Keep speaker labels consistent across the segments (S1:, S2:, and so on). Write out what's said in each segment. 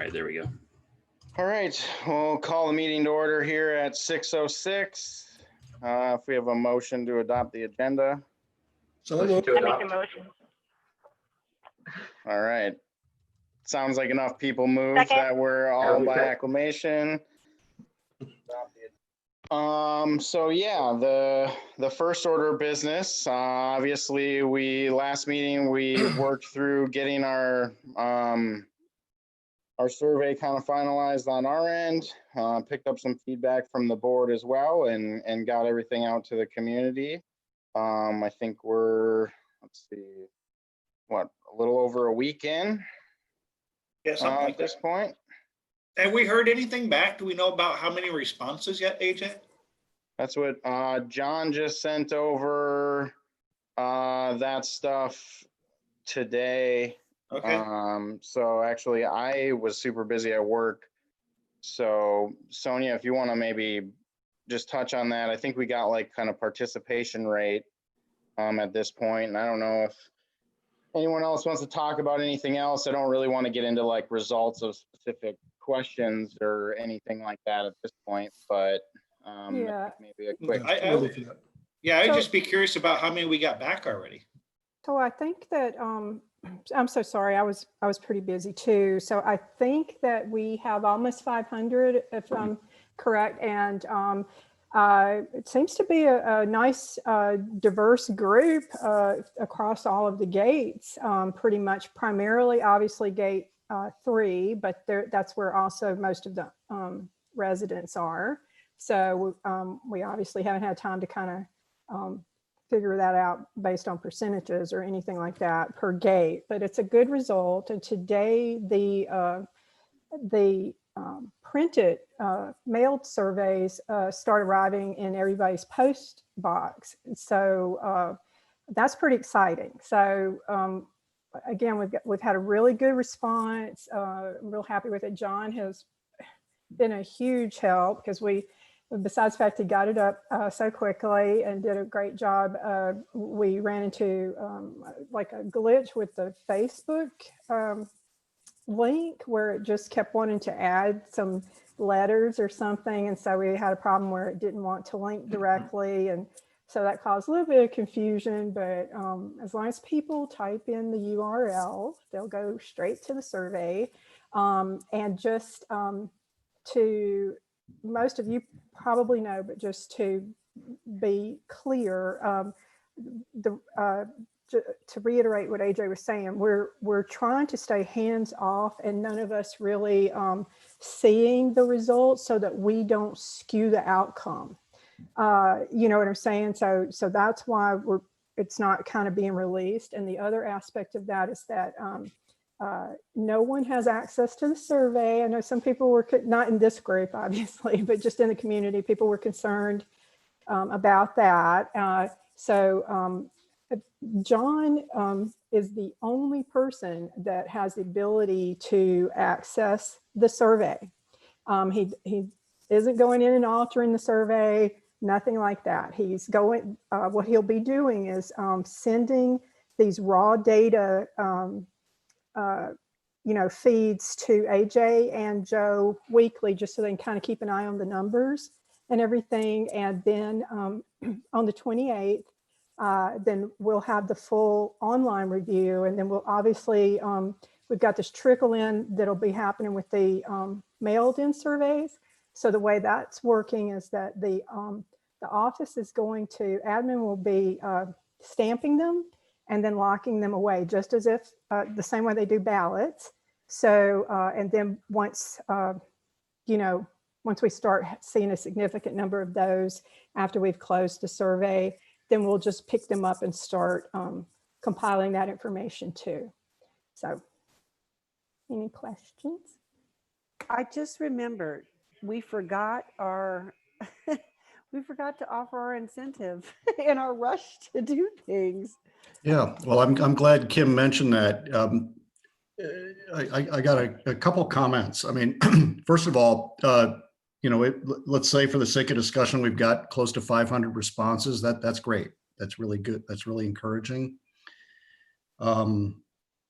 S1: right, there we go.
S2: All right, we'll call the meeting to order here at 6:06. If we have a motion to adopt the agenda.
S3: So moved.
S4: I make a motion.
S2: All right. Sounds like enough people moved
S4: Second.
S2: that we're all by acclamation. So yeah, the first order of business, obviously last meeting we worked through getting our survey kind of finalized on our end, picked up some feedback from the board as well, and got everything out to the community. I think we're, let's see, what, a little over a week in at this point.
S3: Have we heard anything back? Do we know about how many responses yet, AJ?
S2: That's what John just sent over that stuff today.
S3: Okay.
S2: So actually I was super busy at work. So Sonia, if you want to maybe just touch on that. I think we got like kind of participation rate at this point. And I don't know if anyone else wants to talk about anything else. I don't really want to get into like results of specific questions or anything like that at this point, but
S5: Yeah.
S2: maybe a quick.
S3: I'd just be curious about how many we got back already.
S5: So I think that, I'm so sorry, I was pretty busy too. So I think that we have almost 500, if I'm correct. And it seems to be a nice diverse group across all of the gates, pretty much primarily, obviously gate 3, but that's where also most of the residents are. So we obviously haven't had time to kind of figure that out based on percentages or anything like that per gate, but it's a good result. And today the printed mailed surveys start arriving in everybody's post box. So that's pretty exciting. So again, we've had a really good response. I'm real happy with it. John has been a huge help because besides the fact he got it up so quickly and did a great job, we ran into like a glitch with the Facebook link where it just kept wanting to add some letters or something. And so we had a problem where it didn't want to link directly. And so that caused a little bit of confusion, but as long as people type in the URL, they'll go straight to the survey. And just to, most of you probably know, but just to be clear, to reiterate what AJ was saying, we're trying to stay hands off and none of us really seeing the results so that we don't skew the outcome. You know what I'm saying? So that's why it's not kind of being released. And the other aspect of that is that no one has access to the survey. I know some people were, not in this group, obviously, but just in the community, people were concerned about that. So John is the only person that has the ability to access the survey. He isn't going in and altering the survey, nothing like that. He's going, what he'll be doing is sending these raw data feeds to AJ and Joe weekly, just so they can kind of keep an eye on the numbers and everything. And then on the 28th, then we'll have the full online review. And then we'll obviously, we've got this trickle in that'll be happening with the mailed in surveys. So the way that's working is that the office is going to, admin will be stamping them and then locking them away, just as if the same way they do ballots. So, and then once, once we start seeing a significant number of those after we've closed the survey, then we'll just pick them up and start compiling that information too. So, any questions?
S6: I just remembered we forgot our we forgot to offer our incentive in our rush to do things.
S7: Yeah, well, I'm glad Kim mentioned that. I got a couple comments. I mean, first of all, let's say for the sake of discussion, we've got close to 500 responses. That's great. That's really good. That's really encouraging.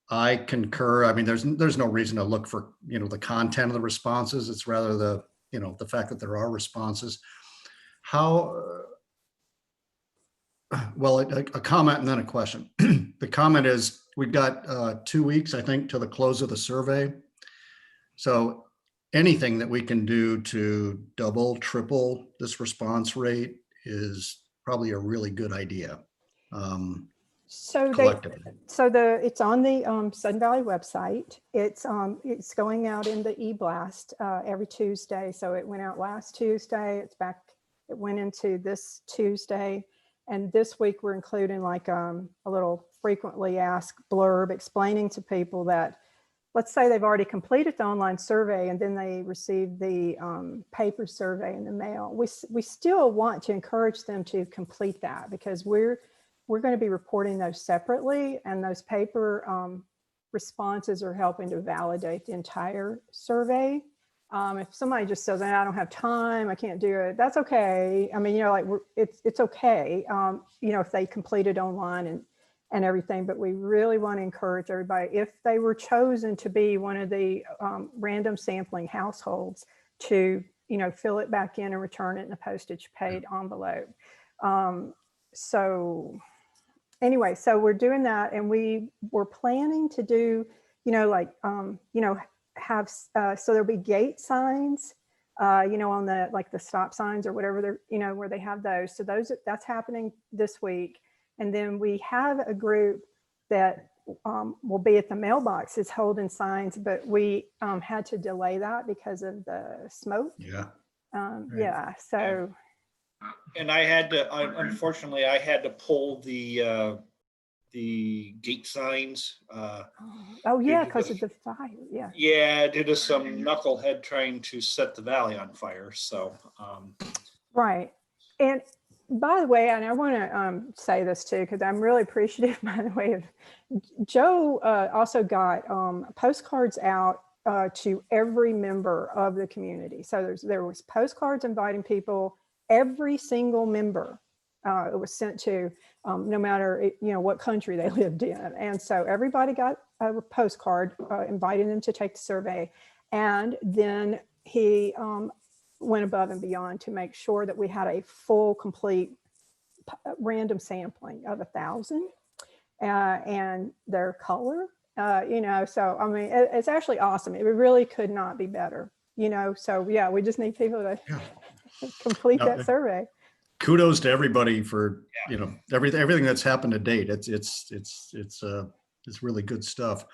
S7: I concur. I mean, there's no reason to look for, the content of the responses. It's rather the fact that there are responses. How, well, a comment and then a question. The comment is, we've got 2 weeks, I think, to the close of the survey. So anything that we can do to double, triple this response rate is probably a really good idea.
S5: So
S7: Collectively.
S5: it's on the Sun Valley website. It's going out in the e-blast every Tuesday. So it went out last Tuesday. It's back. It went into this Tuesday, and this week we're including like a little frequently asked blurb explaining to people that, let's say they've already completed the online survey and then they receive the paper survey in the mail. We still want to encourage them to complete that, because we're going to be reporting those separately, and those paper responses are helping to validate the entire survey. If somebody just says, I don't have time, I can't do it, that's okay. I mean, like it's okay, if they complete it online and everything, but we really want to encourage everybody, if they were chosen to be one of the random sampling households, to, fill it back in and return it in a postage paid envelope. So anyway, so we're doing that, and we were planning to do, have, so there'll be gate signs, on the, like the stop signs or whatever they're, where they have those. So that's happening this week. And then we have a group that will be at the mailboxes holding signs, but we had to delay that because of the smoke.
S7: Yeah.
S5: Right. Yeah. So.
S3: And I had to, unfortunately, I had to pull the gate signs.
S5: Oh yeah, because of the fire. Yeah.
S3: Yeah, due to some knucklehead trying to set the valley on fire. So.
S5: Right. And by the way, and I want to say this too, because I'm really appreciative, by the way, of Joe also got postcards out to every member of the community. So there was postcards inviting people, every single member it was sent to, no matter what country they lived in. And so everybody got a postcard inviting them to take the survey. And then he went above and beyond to make sure that we had a full, complete random sampling of 1,000 and their color, so I mean, it's actually awesome. It really could not be better, so yeah, we just need people to complete that survey.
S7: Kudos to everybody for, everything that's happened to date. It's really good stuff.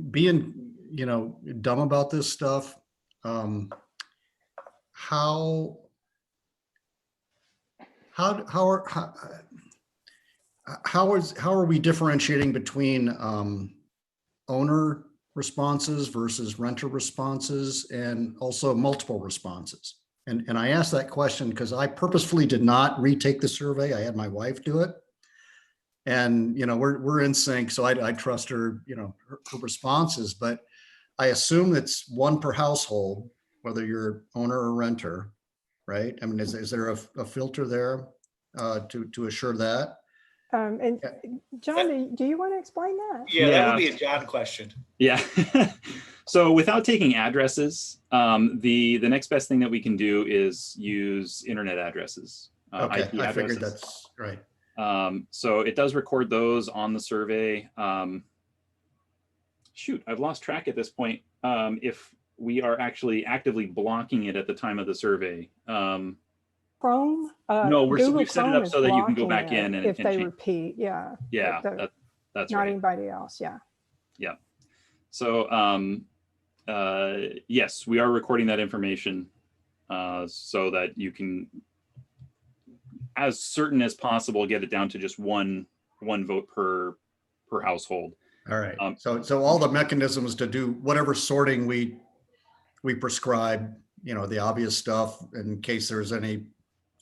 S7: Being, dumb about this stuff, how are we differentiating between owner responses versus renter responses, and also multiple responses? And I asked that question because I purposefully did not retake the survey. I had my wife do it, and we're in sync, so I trust her, her responses. But I assume it's one per household, whether you're owner or renter, right? I mean, is there a filter there to assure that?
S5: And John, do you want to explain that?
S3: Yeah, that would be a John question.
S1: Yeah. So without taking addresses, the next best thing that we can do is use internet addresses.
S7: Okay,
S1: IP
S7: I figured
S1: addresses.
S7: that's right.
S1: So it does record those on the survey. Shoot, I've lost track at this point. If we are actually actively blocking it at the time of the survey.
S5: Chrome?
S1: No, we've set it up so that you can go
S5: blocking
S1: back in and
S5: if they
S1: change.
S5: repeat, yeah.
S1: Yeah, that's
S5: not
S1: right.
S5: anybody else, yeah.
S1: Yeah. So yes, we are recording that information so that you can, as certain as possible, get it down to just one vote per household.
S7: All right. So all the mechanisms to do whatever sorting we prescribe, the obvious stuff in case there's any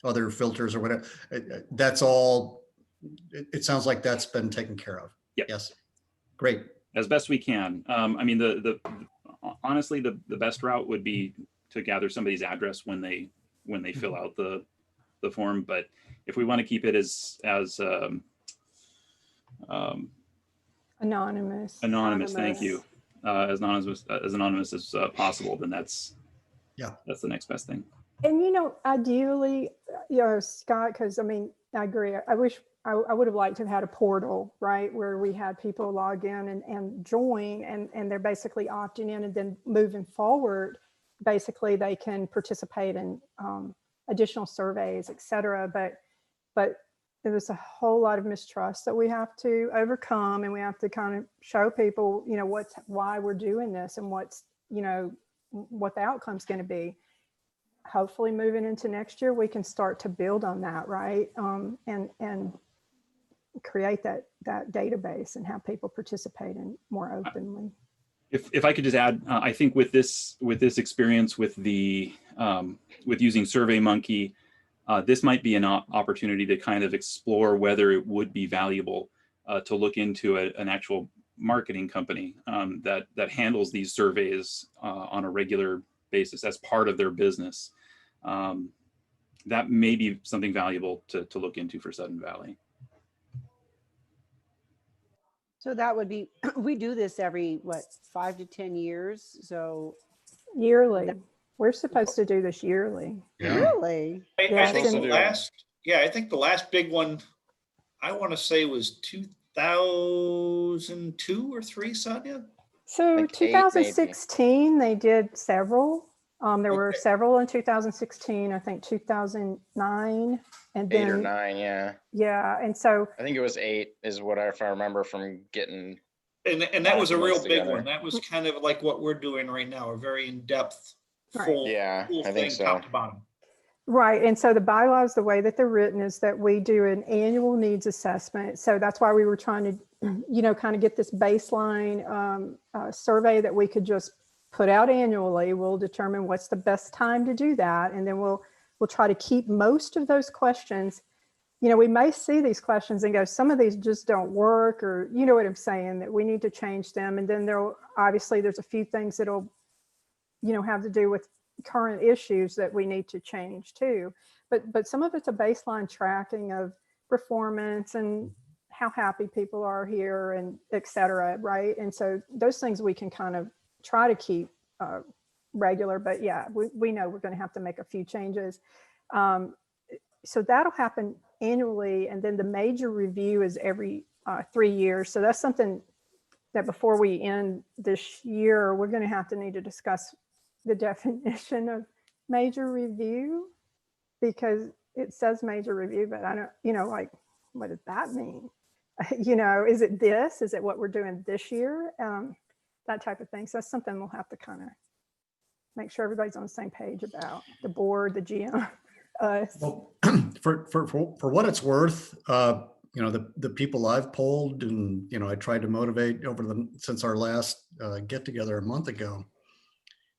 S7: other filters or whatever, that's all, it sounds like that's been taken care of.
S1: Yep.
S7: Yes. Great.
S1: As best we can. I mean, honestly, the best route would be to gather somebody's address when they fill out the form. But if we want to keep it as Anonymous, thank you. As anonymous as possible, then that's the next best thing.
S5: And, ideally, Scott, because I mean, I agree. I wish I would have liked to have had a portal, right, where we had people log in and join, and they're basically opting in, and then moving forward, basically they can participate in additional surveys, et cetera. But there's a whole lot of mistrust that we have to overcome, and we have to kind of show people, why we're doing this and what's, what the outcome's going to be. Hopefully moving into next year, we can start to build on that, right? And create that database and have people participate in more openly.
S1: If I could just add, I think with this experience with the with using SurveyMonkey, this might be an opportunity to kind of explore whether it would be valuable to look into an actual marketing company that handles these surveys on a regular basis as part of their business. That may be something valuable to look into for Sudden Valley.
S6: So that would be, we do this every, 5 to 10 years? So
S5: yearly. We're supposed to do this yearly.
S7: Yeah.
S6: really?
S3: I think
S2: so.
S3: I think the last big one, I want to say was 2002 or 3, Sonia?
S5: So
S2: Like 8 maybe.
S5: 2016, they did several. There were
S3: Okay.
S5: several in 2016, I think 2009, and
S2: 8 or
S5: then
S2: 9, yeah.
S5: yeah, and so
S2: I think it was 8 is what if I remember from getting.
S3: And that was a real
S2: Documents
S3: big
S2: together.
S3: one. That was kind of like what we're doing right now, a very in-depth,
S5: Right.
S3: full,
S2: Yeah,
S3: full
S2: I think
S3: thing,
S2: so.
S3: top to bottom.
S5: right, and so the bylaws, the way that they're written is that we do an annual needs assessment. So that's why we were trying to, kind of get this baseline survey that we could just put out annually. We'll determine what's the best time to do that, and then we'll try to keep most of those questions. We may see these questions and go, some of these just don't work, or you know what I'm saying, that we need to change them. And then there's a few things that'll, have to do with current issues that we need to change too. But some of it's a baseline tracking of performance and how happy people are here and et cetera, right? And so those things we can kind of try to keep regular, but yeah, we know we're going to have to make a few changes. So that'll happen annually, and then the major review is every 3 years. So that's something that before we end this year, we're going to need to discuss the definition of major review, because it says major review, but I don't, what does that mean? Is it this? Is it what we're doing this year? That type of thing. So that's something we'll have to kind of make sure everybody's on the same page about, the board, the GM, us.
S7: Well, for what it's worth, the people I've polled and, I tried to motivate since our last get together a month ago,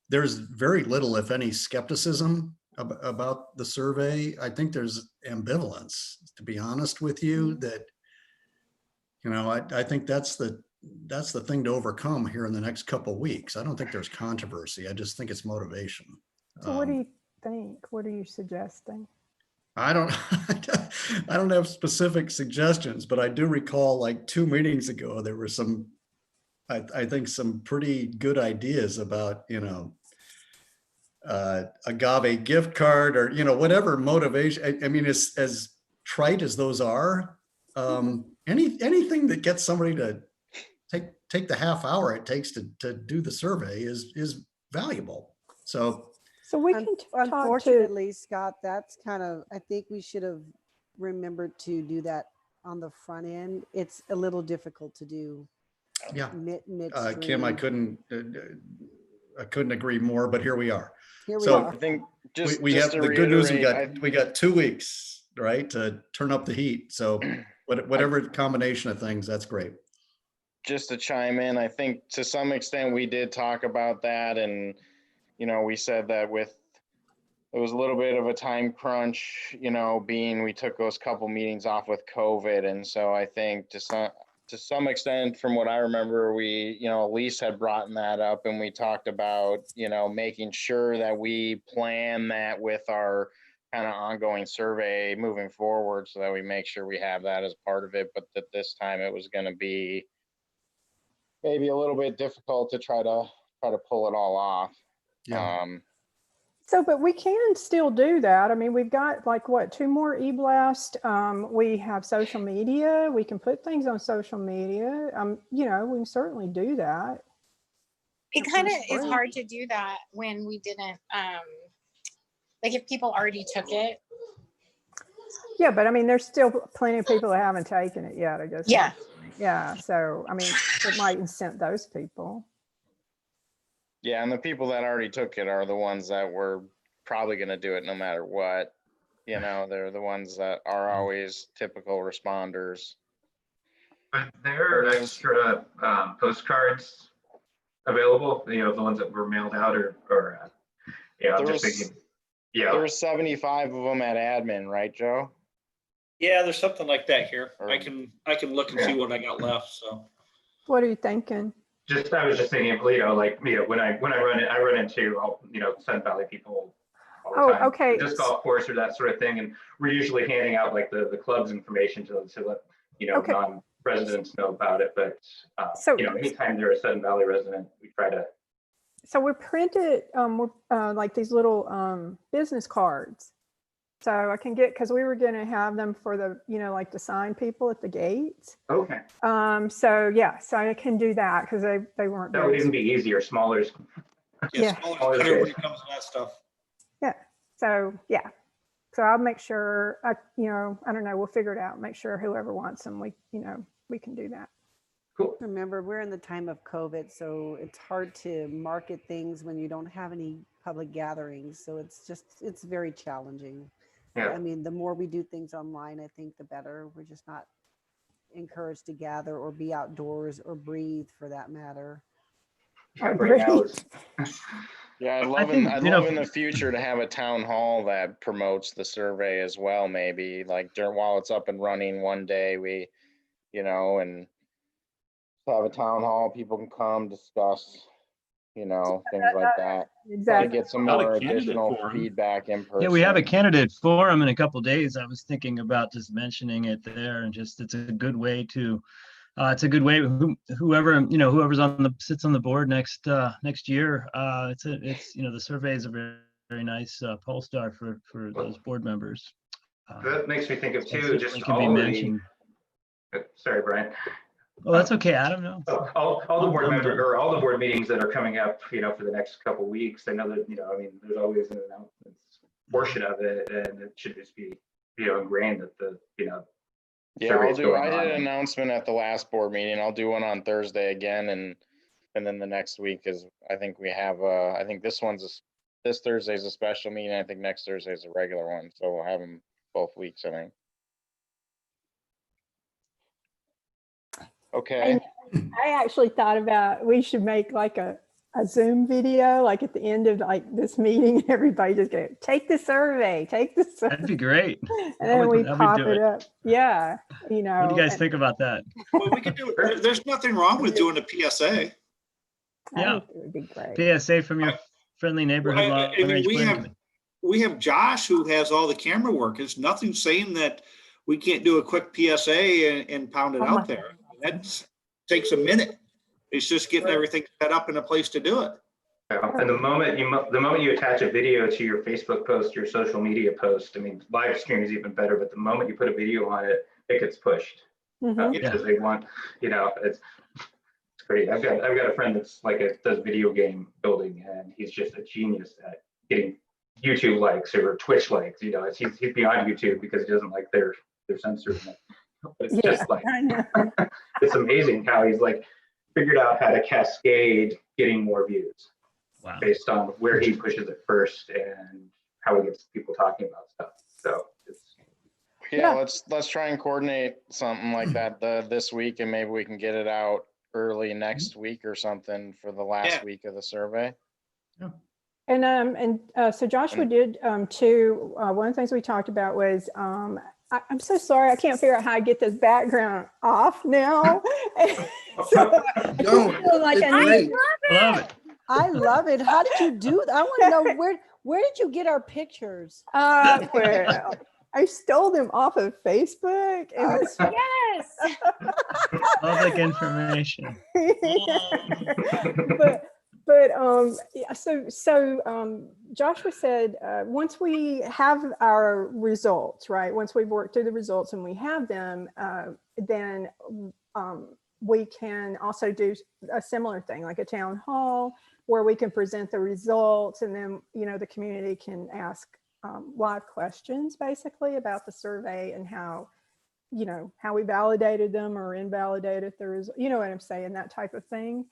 S7: there's very little, if any, skepticism about the survey. I think there's ambivalence, to be honest with you, that, I think that's the thing to overcome here in the next couple of weeks. I don't think there's controversy. I just think it's motivation.
S5: So what do you think? What are you suggesting?
S7: I don't have specific suggestions, but I do recall like 2 meetings ago, there were some, I think some pretty good ideas about, agave gift card or, whatever motivation. I mean, as trite as those are, anything that gets somebody to take the half hour it takes to do the survey is valuable. So
S5: we can talk to,
S6: Unfortunately, Scott, that's kind of, I think we should have remembered to do that on the front end. It's a little difficult to do.
S7: yeah,
S6: Midstream.
S7: Kim, I couldn't agree more, but here we are.
S6: Here we
S7: So
S6: are.
S2: I think just
S7: we
S2: just
S7: have
S2: to
S7: the good news.
S2: reiterate,
S7: We got 2 weeks, right, to turn up the heat. So whatever combination of things, that's great.
S2: just to chime in, I think to some extent we did talk about that, and we said that it was a little bit of a time crunch, being we took those couple meetings off with COVID, and so I think to some extent, from what I remember, we, Elise had brought that up, and we talked about, making sure that we plan that with our kind of ongoing survey moving forward, so that we make sure we have that as part of it, but that this time it was going to be maybe a little bit difficult to try to pull it all off.
S7: Yeah.
S5: So, but we can still do that. I mean, we've got like what, 2 more e-blast. We have social media. We can put things on social media. You know, we can certainly do that.
S4: It kind of is hard to do that when we didn't, like if people already took it.
S5: Yeah, but I mean, there's still plenty of people that haven't taken it yet, I guess.
S4: Yeah.
S5: Yeah. So, I mean, it might incent those people.
S2: Yeah, and the people that already took it are the ones that were probably going to do it no matter what. You know, they're the ones that are always typical responders.
S8: Are there extra postcards available? You know, the ones that were mailed out, or yeah, I'm just thinking. Yeah,
S2: There were 75 of them at admin, right, Joe?
S3: Yeah, there's something like that here.
S2: Or-
S3: I can look and see what I got left, so.
S5: What are you thinking?
S8: I was just thinking, you know, like, you know, when I run into, you know, Sun Valley people all the
S5: Oh,
S8: time.
S5: okay.
S8: Just golf course or that sort of thing, and we're usually handing out like the club's information to let, you know,
S5: Okay.
S8: non-residents know about it. But
S5: So-
S8: you know, anytime they're a Sun Valley resident, we try to.
S5: So we printed like these little business cards. So I can get, because we were going to have them for the, you know, like to sign people at the gates.
S8: Okay,
S5: So yeah, so I can do that because they weren't.
S8: that would even be easier. Smaller.
S5: Yeah.
S3: Smaller, better when it comes to that stuff.
S5: So yeah, so I'll make sure, you know, I don't know, we'll figure it out. Make sure whoever wants them, we can do that.
S8: Cool.
S6: Remember, we're in the time of COVID, so it's hard to market things when you don't have any public gatherings. So it's very challenging.
S8: Yeah.
S6: I mean, the more we do things online, I think the better. We're just not encouraged to gather or be outdoors or breathe for that matter.
S8: Right now is
S2: Yeah, I'd love in the future to have a town hall that promotes the survey as well, maybe like while it's up and running one day, we, you know, and have a town hall, people can come discuss, you know, things like that. To
S5: Exactly.
S2: get some
S1: Not a
S2: more
S1: candidate
S2: additional
S1: forum.
S2: feedback in person.
S9: Yeah, we have a candidate forum in a couple days. I was thinking about just mentioning it there, and just it's a good way to whoever, you know, sits on the board next year. It's you know, the survey is a very, very nice poll star for those board members.
S8: that makes me think of
S9: So it
S8: too.
S9: certainly
S8: Just
S9: can be
S8: all the.
S9: mentioned.
S8: Sorry, Brian.
S9: Oh, that's okay, Adam. No.
S8: All the board
S9: I'm
S8: members
S9: done.
S8: or all the board meetings that are coming up, you know, for the next couple of weeks. I know that, you know, I mean, there's always an announcements portion of it, and it should just be, you know, ingrained that the, you know.
S2: Yeah,
S8: survey's
S2: I
S8: going
S2: did
S8: on.
S2: an announcement at the last board meeting. I'll do one on Thursday again, and then the next week is, I think we have, I think this Thursday's a special meeting. I think next Thursday is a regular one, so we'll have them both weeks, I think. Okay.
S5: I actually thought about, we should make like a Zoom video, like at the end of like this meeting, everybody just go, take the survey, take the survey.
S9: That'd be great.
S5: And then we
S9: How
S5: pop
S9: do
S5: it up. Yeah. You know.
S9: What do you guys
S5: and
S9: think about that?
S3: Well, we could do it. There's nothing wrong with doing a PSA.
S5: I
S9: Yeah.
S5: think it would be great.
S9: PSA from your friendly neighborhood
S3: Well, I mean,
S9: long-range
S3: we
S9: planning
S3: have-
S9: committee.
S3: We have Josh who has all the camera work. There's nothing saying that we can't do a quick PSA and pound it
S5: Oh my
S3: out there. That takes a minute. It's just getting everything set up in a place to do it.
S8: Yeah, and the moment you attach a video to your Facebook post, your social media post, I mean, live stream is even better, but the moment you put a video on it, it gets pushed.
S5: Mhm.
S8: Because they want, you know, it's great. I've got a friend that's does video game building, and he's just a genius at getting YouTube likes or Twitch likes. You know, he's beyond YouTube because he doesn't like their censoring it. But it's just like,
S5: I know.
S8: it's amazing how he's like figured out how to cascade getting more views
S9: Wow.
S8: based on where he pushes it first and how he gets people talking about stuff. So it's
S2: Yeah, let's try and coordinate something like that this week, and maybe we can get it out early next week or something for the last
S3: Yeah.
S2: week of the survey.
S5: And so Joshua did too. One of the things we talked about was, I'm so sorry, I can't figure out how to get this background off now. So I keep
S7: Don't.
S5: feeling like
S7: It's
S5: I need-
S7: great.
S9: Love it.
S6: I love it. How did you do that? I want to know where did you get our pictures?
S5: well, I stole them off of Facebook. And it's,
S4: Yes.
S9: Public information.
S5: Yeah, Joshua said, once we have our results, right, once we've worked through the results and we have them, then we can also do a similar thing, like a town hall where we can present the results, and then, you know, the community can ask live questions basically about the survey and how, you know, how we validated them or invalidated the result, you know what I'm saying, that type of thing.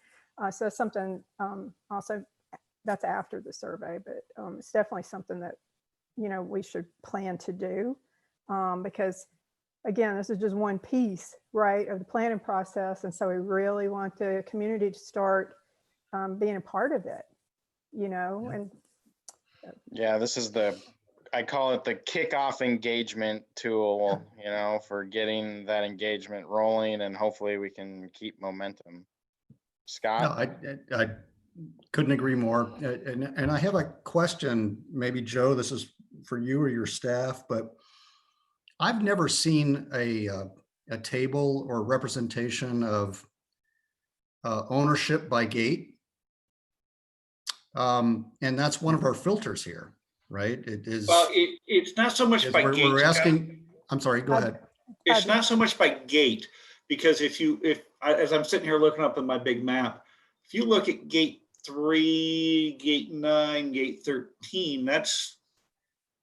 S5: So that's something also that's after the survey, but it's definitely something that, you know, we should plan to do, because again, this is just one piece, right, of the planning process. And so we really want the community to start being a part of it, you know, and
S2: Yeah, this is I call it the kickoff engagement tool, you know, for getting that engagement rolling, and hopefully we can keep momentum. Scott?
S7: No, I couldn't agree more. And I have a question, maybe Joe, this is for you or your staff, but I've never seen a table or representation of ownership by gate. And that's one of our filters here, right? It is.
S3: Well, it's not so much by gate.
S7: We're
S3: Scott.
S7: asking, I'm sorry, go ahead.
S3: It's not so much by gate, because as I'm sitting here looking up in my big map, if you look at gate 3, gate 9, gate 13, that's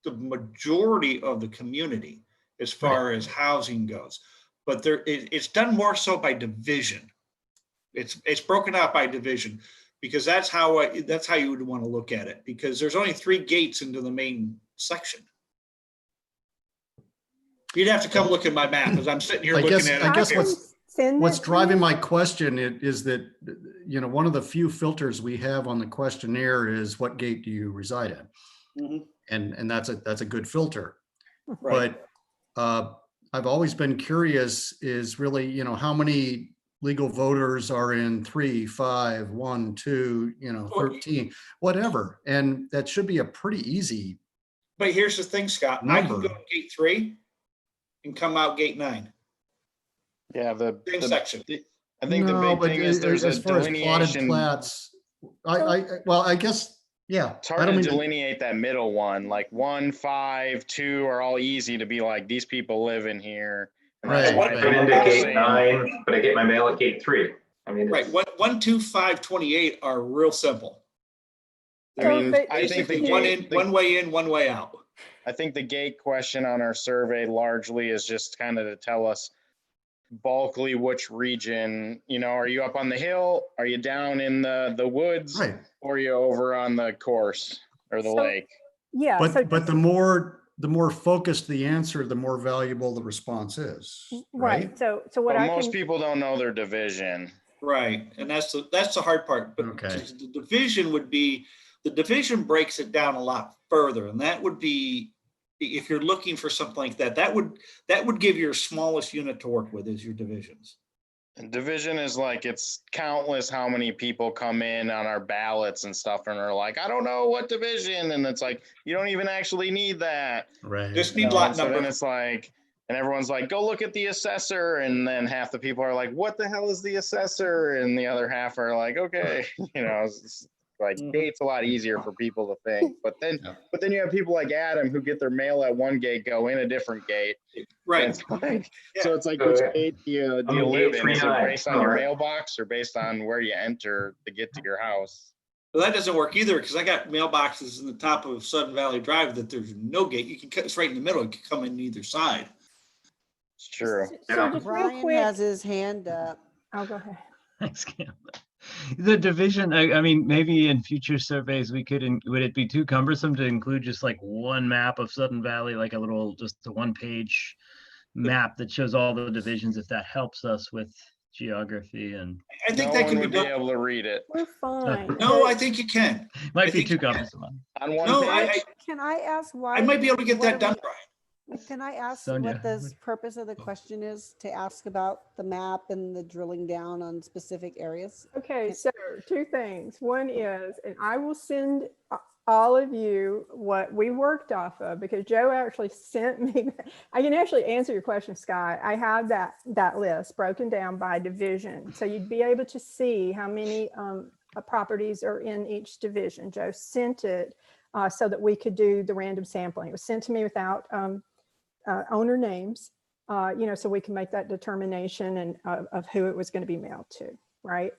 S3: the majority of the community as far as housing goes. But it's done more so by division. It's broken out by division, because that's how you would want to look at it, because there's only 3 gates into the main section. You'd have to come look at my map as I'm sitting here looking at it.
S7: I guess what's driving my question is that, you know, one of the few filters we have on the questionnaire is what gate do you reside in? Mm-hmm. And that's a good filter. Right. But I've always been curious is really, you know, how many legal voters are in 3, 5, 1, 2, you know, 13, whatever. And that should be a pretty easy.
S3: But here's the thing, Scott, number. I can go to gate 3 and come out gate 9.
S2: Yeah, the
S3: same section.
S2: I think the big thing is there's a delineation.
S7: Plats, I guess, yeah.
S2: It's hard to delineate that middle one. Like 1, 5, 2 are all easy to be like, these people live in here.
S8: Right. I put into gate 9, but I get my mail at gate 3. I mean,
S3: right. 1, 2, 5, 28 are real simple.
S2: I mean, I think
S3: one way in, one way out.
S2: I think the gate question on our survey largely is just kind of to tell us bulkily which region, you know, are you up on the hill? Are you down in the woods?
S7: Right.
S2: Or are you over on the course or the lake?
S5: Yeah.
S7: But the more focused the answer, the more valuable the response is.
S5: Right. So what
S2: most people don't know their division.
S3: Right. And that's the hard part. But the division breaks it down a lot further. And that would be, if you're looking for something like that, that would give your smallest unit to work with is your divisions.
S2: And division is like, it's countless how many people come in on our ballots and stuff and are like, I don't know what division. And it's like, you don't even actually need that.
S7: Right.
S3: Just need lot
S2: so
S3: number.
S2: then it's like, and everyone's like, go look at the assessor. And then half the people are like, what the hell is the assessor? And the other half are like, okay, you know, it's like gate's a lot easier for people to think. But then you have people like Adam who get their mail at one gate, go in a different gate.
S3: Right.
S2: It's like, so it's like, which gate do you live in? Is it based on your mailbox or based on where you enter to get to your house?
S3: Well, that doesn't work either, because I got mailboxes in the top of Sudden Valley Drive that there's no gate. You can cut it's right in the middle. You can come in either side.
S2: It's true.
S5: So just real
S6: Brian
S5: quick,
S6: has his hand up.
S5: I'll go ahead.
S9: Thanks, Cam. The division, I mean, maybe in future surveys, would it be too cumbersome to include just like one map of Sudden Valley, like just a 1-page map that shows all the divisions, if that helps us with geography? And
S3: I think that can
S2: be able to read it.
S5: We're fine.
S3: No, I think you can.
S9: Might be too cumbersome.
S2: On one page?
S6: Can I ask why?
S3: I might be able to get that done, Brian.
S6: Can I ask
S9: Sonia.
S6: what the purpose of the question is, to ask about the map and the drilling down on specific areas?
S5: Okay, so 2 things. One is, and I will send all of you what we worked off of, because Joe actually sent me, I can actually answer your question, Scott. I have that list broken down by division. So you'd be able to see how many properties are in each division. Joe sent it so that we could do the random sampling. It was sent to me without owner names, so we can make that determination and of who it was going to be mailed to. Right.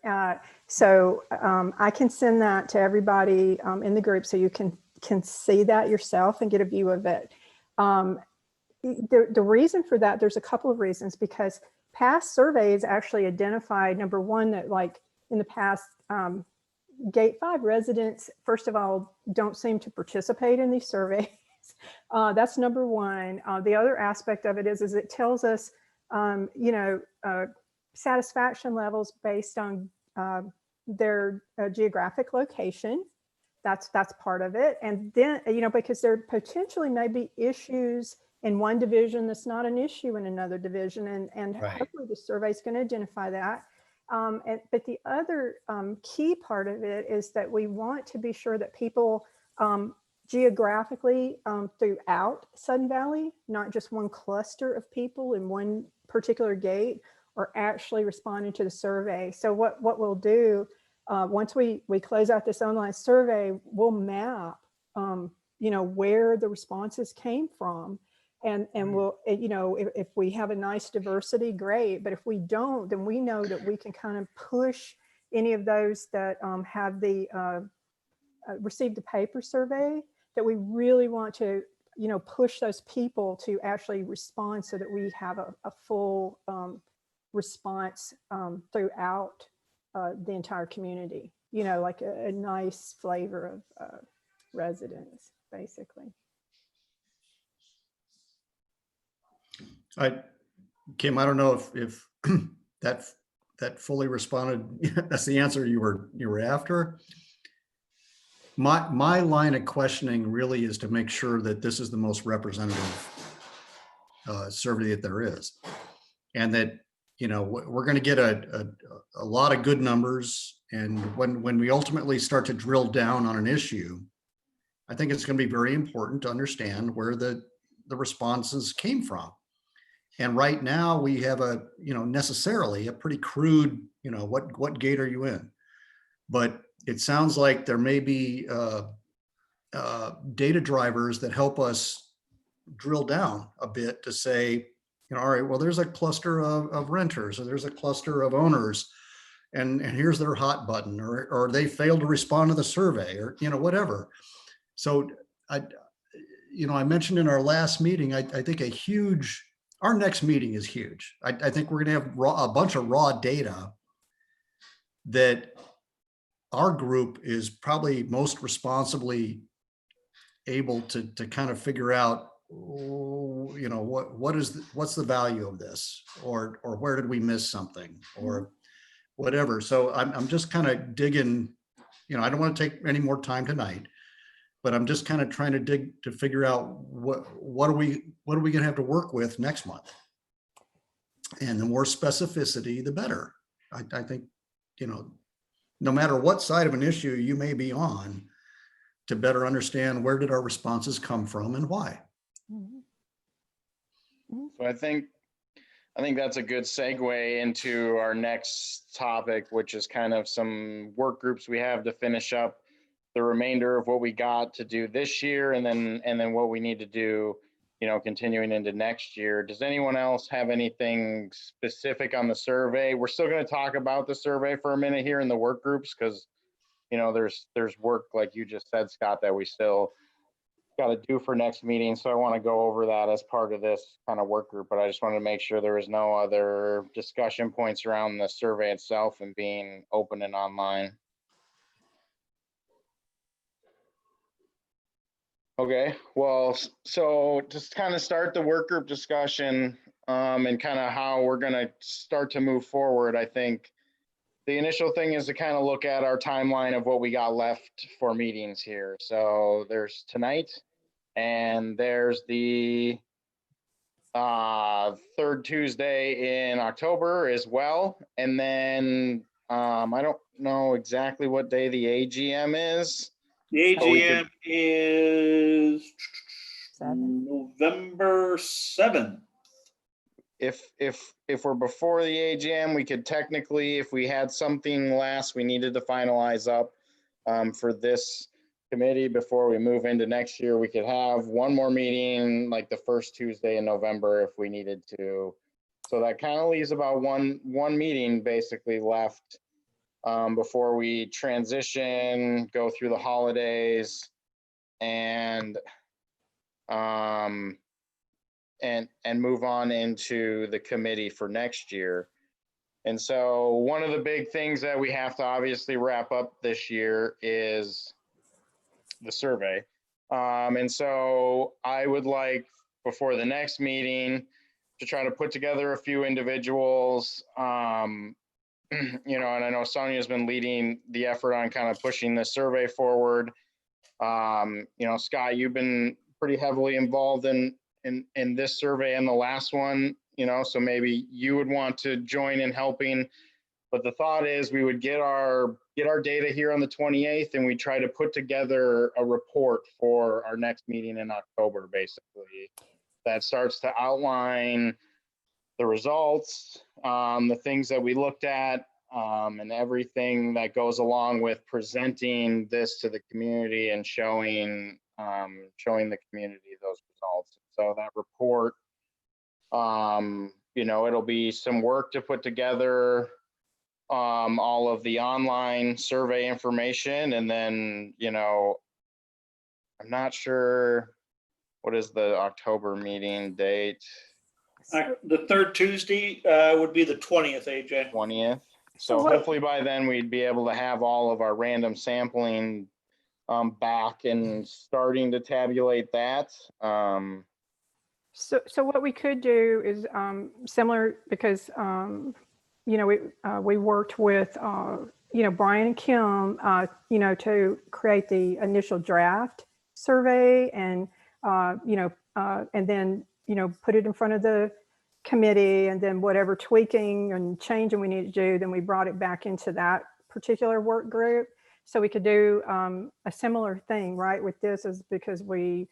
S5: So I can send that to everybody in the group so you can see that yourself and get a view of it. The reason for that, there's a couple of reasons, because past surveys actually identified, number one, that like in the past, Gate 5 residents, first of all, don't seem to participate in these surveys. That's number one. The other aspect of it is it tells us, satisfaction levels based on their geographic location. That's part of it. And then, because there potentially may be issues in one division that's not an issue in another division. And
S10: Right.
S5: hopefully the survey is going to identify that. But the other key part of it is that we want to be sure that people geographically throughout Sudden Valley, not just one cluster of people in one particular gate, are actually responding to the survey. So what we'll do, once we close out this online survey, we'll map, where the responses came from. And we'll, if we have a nice diversity, great. But if we don't, then we know that we can kind of push any of those that have received the paper survey, that we really want to, push those people to actually respond so that we have a full response throughout the entire community, like a nice flavor of residents, basically.
S7: Kim, I don't know if that fully responded. That's the answer you were after. My line of questioning really is to make sure that this is the most representative survey that there is, and that we're going to get a lot of good numbers. And when we ultimately start to drill down on an issue, I think it's going to be very important to understand where the responses came from. And right now we have necessarily a pretty crude, what gate are you in? But it sounds like there may be data drivers that help us drill down a bit to say, all right, well, there's a cluster of renters, or there's a cluster of owners, and here's their hot button, or they failed to respond to the survey, or, whatever. So I mentioned in our last meeting, I think our next meeting is huge. I think we're going to have a bunch of raw data that our group is probably most responsibly able to kind of figure out, what's the value of this, or where did we miss something, or whatever. So I'm just kind of digging, I don't want to take any more time tonight, but I'm just kind of trying to dig to figure out what are we going to have to work with next month. And the more specificity, the better. I think, no matter what side of an issue you may be on, to better understand where did our responses come from and why.
S2: So I think that's a good segue into our next topic, which is kind of some work groups we have to finish up the remainder of what we got to do this year, and then what we need to do, continuing into next year. Does anyone else have anything specific on the survey? We're still going to talk about the survey for a minute here in the work groups, because there's work, like you just said, Scott, that we still got to do for next meeting. So I want to go over that as part of this kind of work group, but I just wanted to make sure there was no other discussion points around the survey itself and being open and online. Okay, well, so just kind of start the work group discussion and kind of how we're going to start to move forward. I think the initial thing is to kind of look at our timeline of what we got left for meetings here. So there's tonight, and there's the third Tuesday in October as well. And then I don't know exactly what day the AGM is.
S3: The
S2: So we could-
S3: AGM is
S6: 7.
S3: November 7th.
S2: If we're before the AGM, we could technically, if we had something last we needed to finalize up for this committee before we move into next year, we could have one more meeting like the first Tuesday in November if we needed to. So that kind of leaves about one meeting basically left before we transition, go through the holidays, and move on into the committee for next year. And so one of the big things that we have to obviously wrap up this year is the survey. And so I would like before the next meeting to try to put together a few individuals, you know, and I know Sonia's been leading the effort on kind of pushing the survey forward. You know, Scott, you've been pretty heavily involved in this survey and the last one, you know, so maybe you would want to join in helping. But the thought is we would get our data here on the 28th and we try to put together a report for our next meeting in October, basically, that starts to outline the results, the things that we looked at, and everything that goes along with presenting this to the community and showing the community those results. So that report, you know, it'll be some work to put together all of the online survey information, and then, you know, I'm not sure what is the October meeting date.
S3: The third Tuesday would be the 20th, AJ.
S2: 20th.
S5: So
S2: So
S5: what-
S2: hopefully by then we'd be able to have all of our random sampling back and starting to tabulate that.
S5: So what we could do is similar, because you know, we worked with you know, Brian and Kim, you know, to create the initial draft survey, and you know, and then, you know, put it in front of the committee, and then whatever tweaking and changing we need to do, then we brought it back into that particular work group. So we could do a similar thing, right, with this, is because we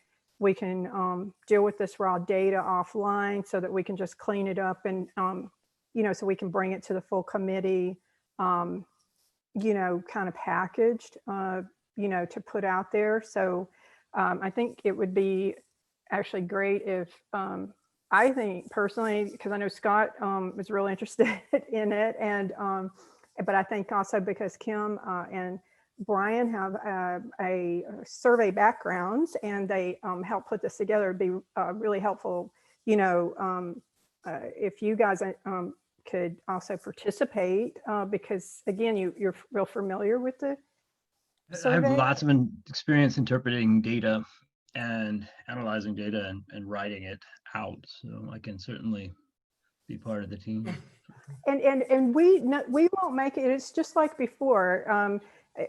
S5: can deal with this raw data offline so that we can just clean it up, and you know, so we can bring it to the full committee, you know, kind of packaged, you know, to put out there. So I think it would be actually great if, I think personally, because I know Scott was really interested in it, and but I think also because Kim and Brian have a survey backgrounds, and they help put this together. It'd be really helpful, you know, if you guys could also participate, because again, you're real familiar with the
S9: I have
S5: survey.
S9: lots of experience interpreting data and analyzing data and writing it out, so I can certainly be part of the team.
S5: And we won't make it. It's just like before.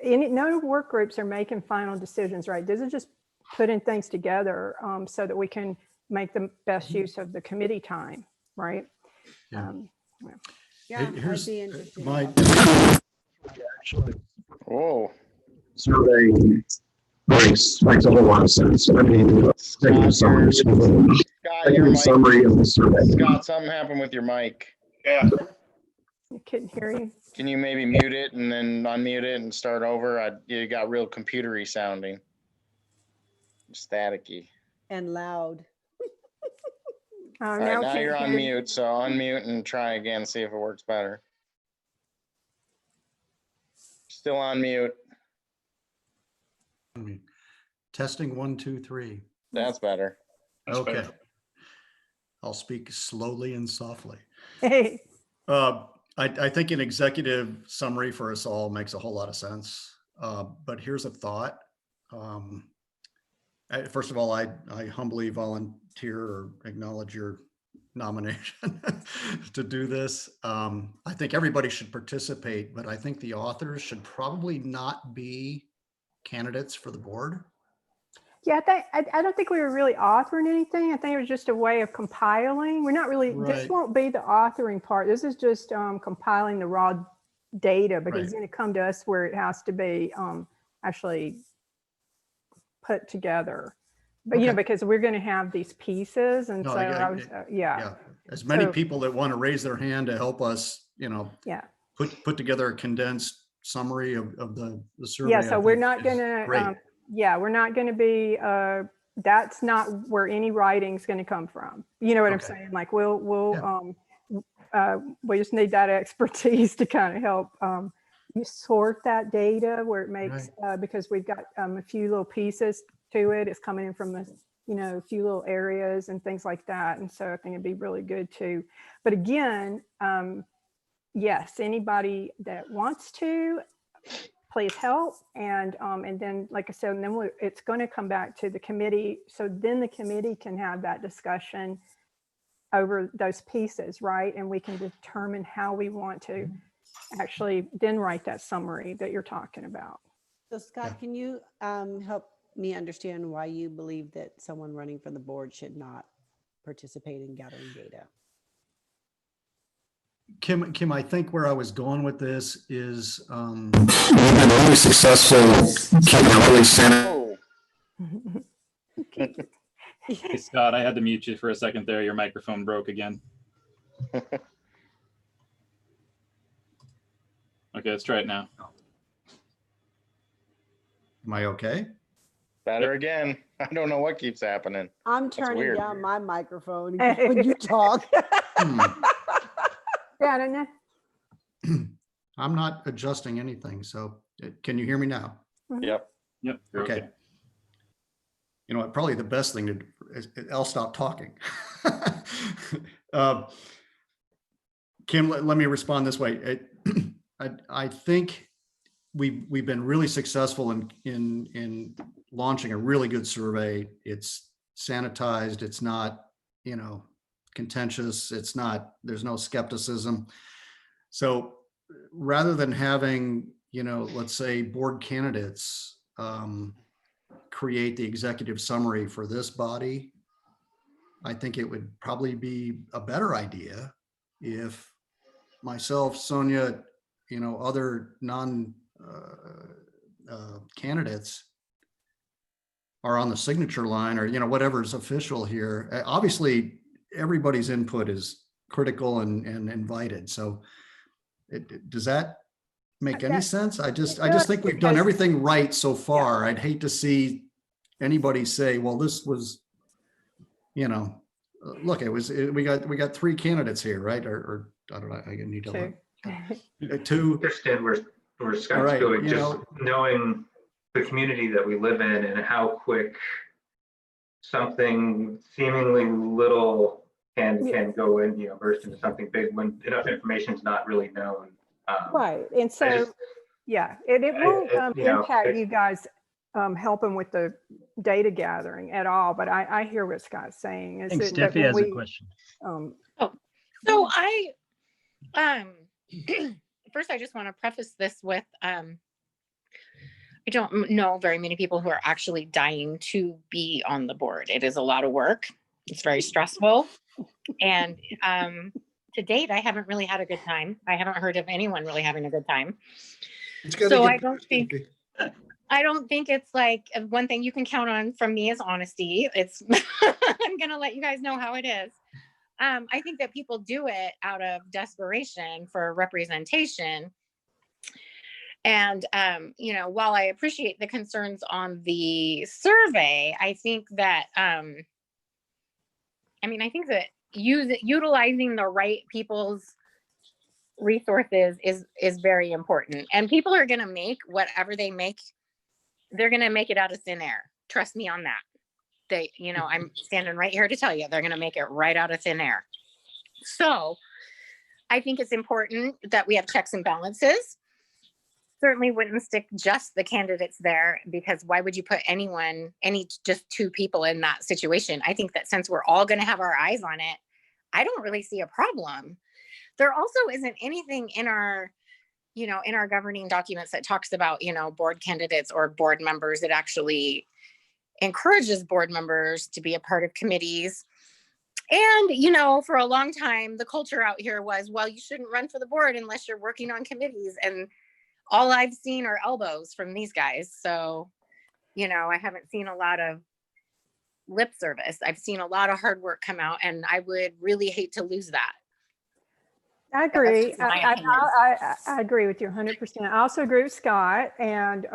S5: No work groups are making final decisions, right? This is just putting things together so that we can make the best use of the committee time, right?
S7: Yeah.
S6: Yeah,
S7: Here's
S6: I'd be interested.
S7: my
S2: Whoa.
S10: survey makes a whole lot of sense. I mean, executive summary,
S2: Scott, your mic,
S10: summary of the survey.
S2: Scott, something happened with your mic.
S3: Yeah.
S5: I couldn't hear you.
S2: Can you maybe mute it and then unmute it and start over? You got real computery sounding. Staticky.
S6: And loud.
S2: All right,
S5: Now we
S2: now
S5: can't
S2: you're on
S5: hear you.
S2: mute, so unmute and try again, see if it works better. Still on mute.
S7: testing 1, 2, 3.
S2: That's better.
S3: That's
S7: Okay.
S3: better.
S7: I'll speak slowly and softly.
S5: Hey,
S7: I think an executive summary for us all makes a whole lot of sense. But here's a thought. First of all, I humbly volunteer or acknowledge your nomination to do this. I think everybody should participate, but I think the authors should probably not be candidates for the board.
S5: yeah, I don't think we were really authoring anything. I think it was just a way of compiling. We're not really, this
S7: Right.
S5: won't be the authoring part. This is just compiling the raw data, because
S7: Right.
S5: it's going to come to us where it has to be actually put together. But, you know,
S7: Okay.
S5: because we're going to have these pieces. And
S7: No,
S5: so
S7: I-
S5: I was, yeah,
S7: Yeah, as many
S5: So-
S7: people that want to raise their hand to help us, you know,
S5: yeah.
S7: put together a condensed summary of the survey.
S5: Yeah,
S7: I
S5: so we're
S7: think
S5: not
S7: is
S5: gonna,
S7: great.
S5: yeah, we're not gonna be, that's not where any writing's gonna come from. You know what I'm
S7: Okay.
S5: saying? Like we'll we just need that expertise to kind of help you sort that data where it makes, because we've got a few little pieces to it. It's coming in from the, you know, a few little areas and things like that. And so I think it'd be really good too. But again, yes, anybody that wants to, please help. And then, like I said, and then it's going to come back to the committee. So then the committee can have that discussion over those pieces, right? And we can determine how we want to actually then write that summary that you're talking about.
S6: So Scott, can you help me understand why you believe that someone running for the board should not participate in gathering data?
S7: Kim, I think where I was going with this is,
S10: We've been really successful keeping a really center.
S2: Oh,
S1: Hey, Scott, I had to mute you for a second there. Your microphone broke again. Okay, let's try it now.
S7: am I okay?
S2: better again. I don't know what keeps happening.
S6: I'm turning
S2: weird.
S6: down my microphone when you talk.
S7: Hmm.
S5: Yeah, I don't know.
S7: I'm not adjusting anything, so can you hear me now?
S2: Yep.
S1: Yep, you're
S7: Okay.
S1: okay.
S7: You know what, probably the best thing to do is I'll stop talking. Kim, let me respond this way. I think we've been really successful in launching a really good survey. It's sanitized. It's not, you know, contentious. It's not, there's no skepticism. So rather than having, you know, let's say board candidates create the executive summary for this body, I think it would probably be a better idea if myself, Sonia, you know, other candidates are on the signature line, or, you know, whatever's official here. Obviously, everybody's input is critical and invited. So does that make any sense? I just think we've done everything right so far. I'd hate to see anybody say, well, this was, you know, look, we got 3 candidates here, right? Or I don't know, I need to look. 2.
S8: Understand where Scott's
S7: Right,
S8: going,
S7: you
S8: just
S7: know.
S8: knowing the community that we live in and how quick something seemingly little can go in, you know, burst into something big when enough information is not really known.
S5: Right. And so, yeah, it won't
S8: you know,
S5: impact you guys helping with the data gathering at all. But I hear what Scott's saying.
S9: I think
S5: Is that
S9: Steffi has a question.
S4: So I, first, I just want to preface this with, I don't know very many people who are actually dying to be on the board. It is a lot of work. It's very stressful. And to date, I haven't really had a good time. I haven't heard of anyone really having a good time. So I don't think it's like one thing you can count on from me is honesty. It's I'm gonna let you guys know how it is. I think that people do it out of desperation for representation. And you know, while I appreciate the concerns on the survey, I think that I think that utilizing the right people's resources is very important. And people are going to make whatever they make, they're going to make it out of thin air. Trust me on that. They, you know, I'm standing right here to tell you, they're going to make it right out of thin air. So I think it's important that we have checks and balances. Certainly wouldn't stick just the candidates there, because why would you put just 2 people in that situation? I think that since we're all going to have our eyes on it, I don't really see a problem. There also isn't anything in our governing documents that talks about, you know, board candidates or board members. It actually encourages board members to be a part of committees. And, you know, for a long time, the culture out here was, well, you shouldn't run for the board unless you're working on committees. And all I've seen are elbows from these guys. So You know, I haven't seen a lot of lip service. I've seen a lot of hard work come out, and I would really hate to lose that.
S5: I
S4: That's
S5: agree.
S4: just my
S5: I,
S4: opinion.
S5: I agree with you 100%. I also agree with Scott. And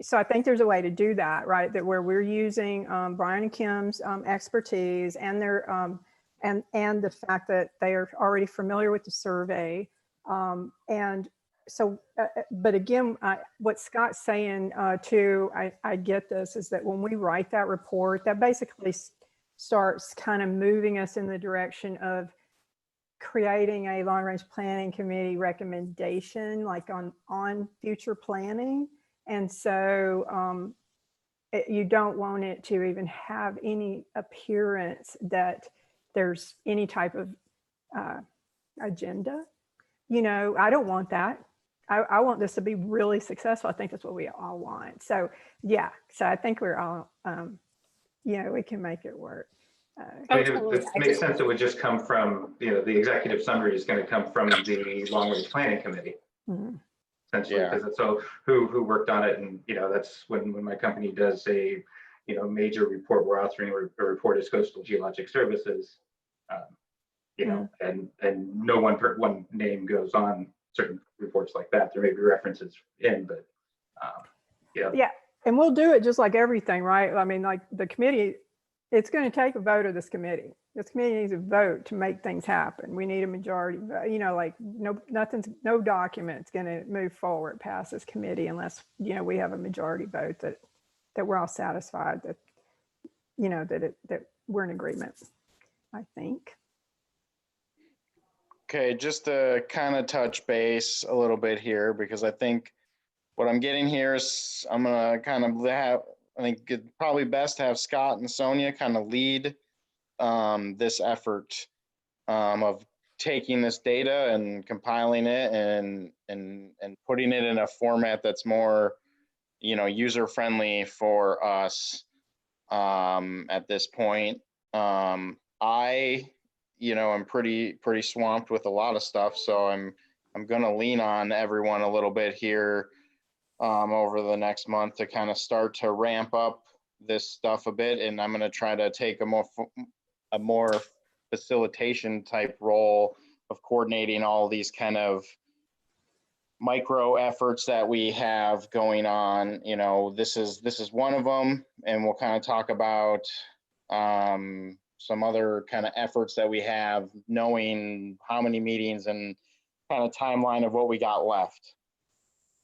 S5: so I think there's a way to do that, right? That where we're using Brian and Kim's expertise and their and the fact that they are already familiar with the survey. And so, but again, what Scott's saying too, I get this, is that when we write that report, that basically starts kind of moving us in the direction of creating a long range planning committee recommendation, like on future planning. And so you don't want it to even have any appearance that there's any type of agenda. You know, I don't want that. I want this to be really successful. I think that's what we all want. So yeah, so I think we're all, you know, we can make it work.
S8: I mean, it makes sense. It would just come from, you know, the executive summary is going to come from the long range planning committee, essentially, because it's so who worked on it. And, you know, that's when my company does a, you know, major report, we're authoring a report as Coastal Geologic Services, you know, and no one name goes on certain reports like that. There may be references in, but yeah.
S5: And we'll do it just like everything, right? I mean, like the committee, it's going to take a vote of this committee. This committee needs a vote to make things happen. We need a majority, you know, like no document's going to move forward past this committee unless, you know, we have a majority vote that we're all satisfied that, you know, that we're in agreement, I think.
S2: Okay, just to kind of touch base a little bit here, because I think what I'm getting here is I'm going to kind of have, I think it's probably best to have Scott and Sonia kind of lead this effort of taking this data and compiling it and putting it in a format that's more, you know, user friendly for us at this point. I, you know, I'm pretty swamped with a lot of stuff, so I'm going to lean on everyone a little bit here over the next month to kind of start to ramp up this stuff a bit. And I'm going to try to take a more facilitation type role of coordinating all these kind of micro efforts that we have going on. You know, this is one of them, and we'll kind of talk about some other kind of efforts that we have, knowing how many meetings and kind of timeline of what we got left.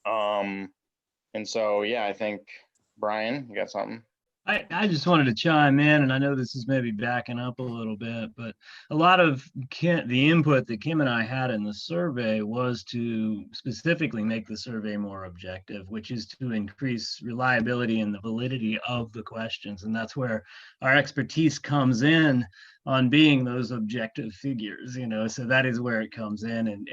S2: And so, yeah, I think, Brian, you got something?
S9: I just wanted to chime in, and I know this is maybe backing up a little bit, but a lot of the input that Kim and I had in the survey was to specifically make the survey more objective, which is to increase reliability and the validity of the questions. And that's where our expertise comes in on being those objective figures, you know, so that is where it comes in.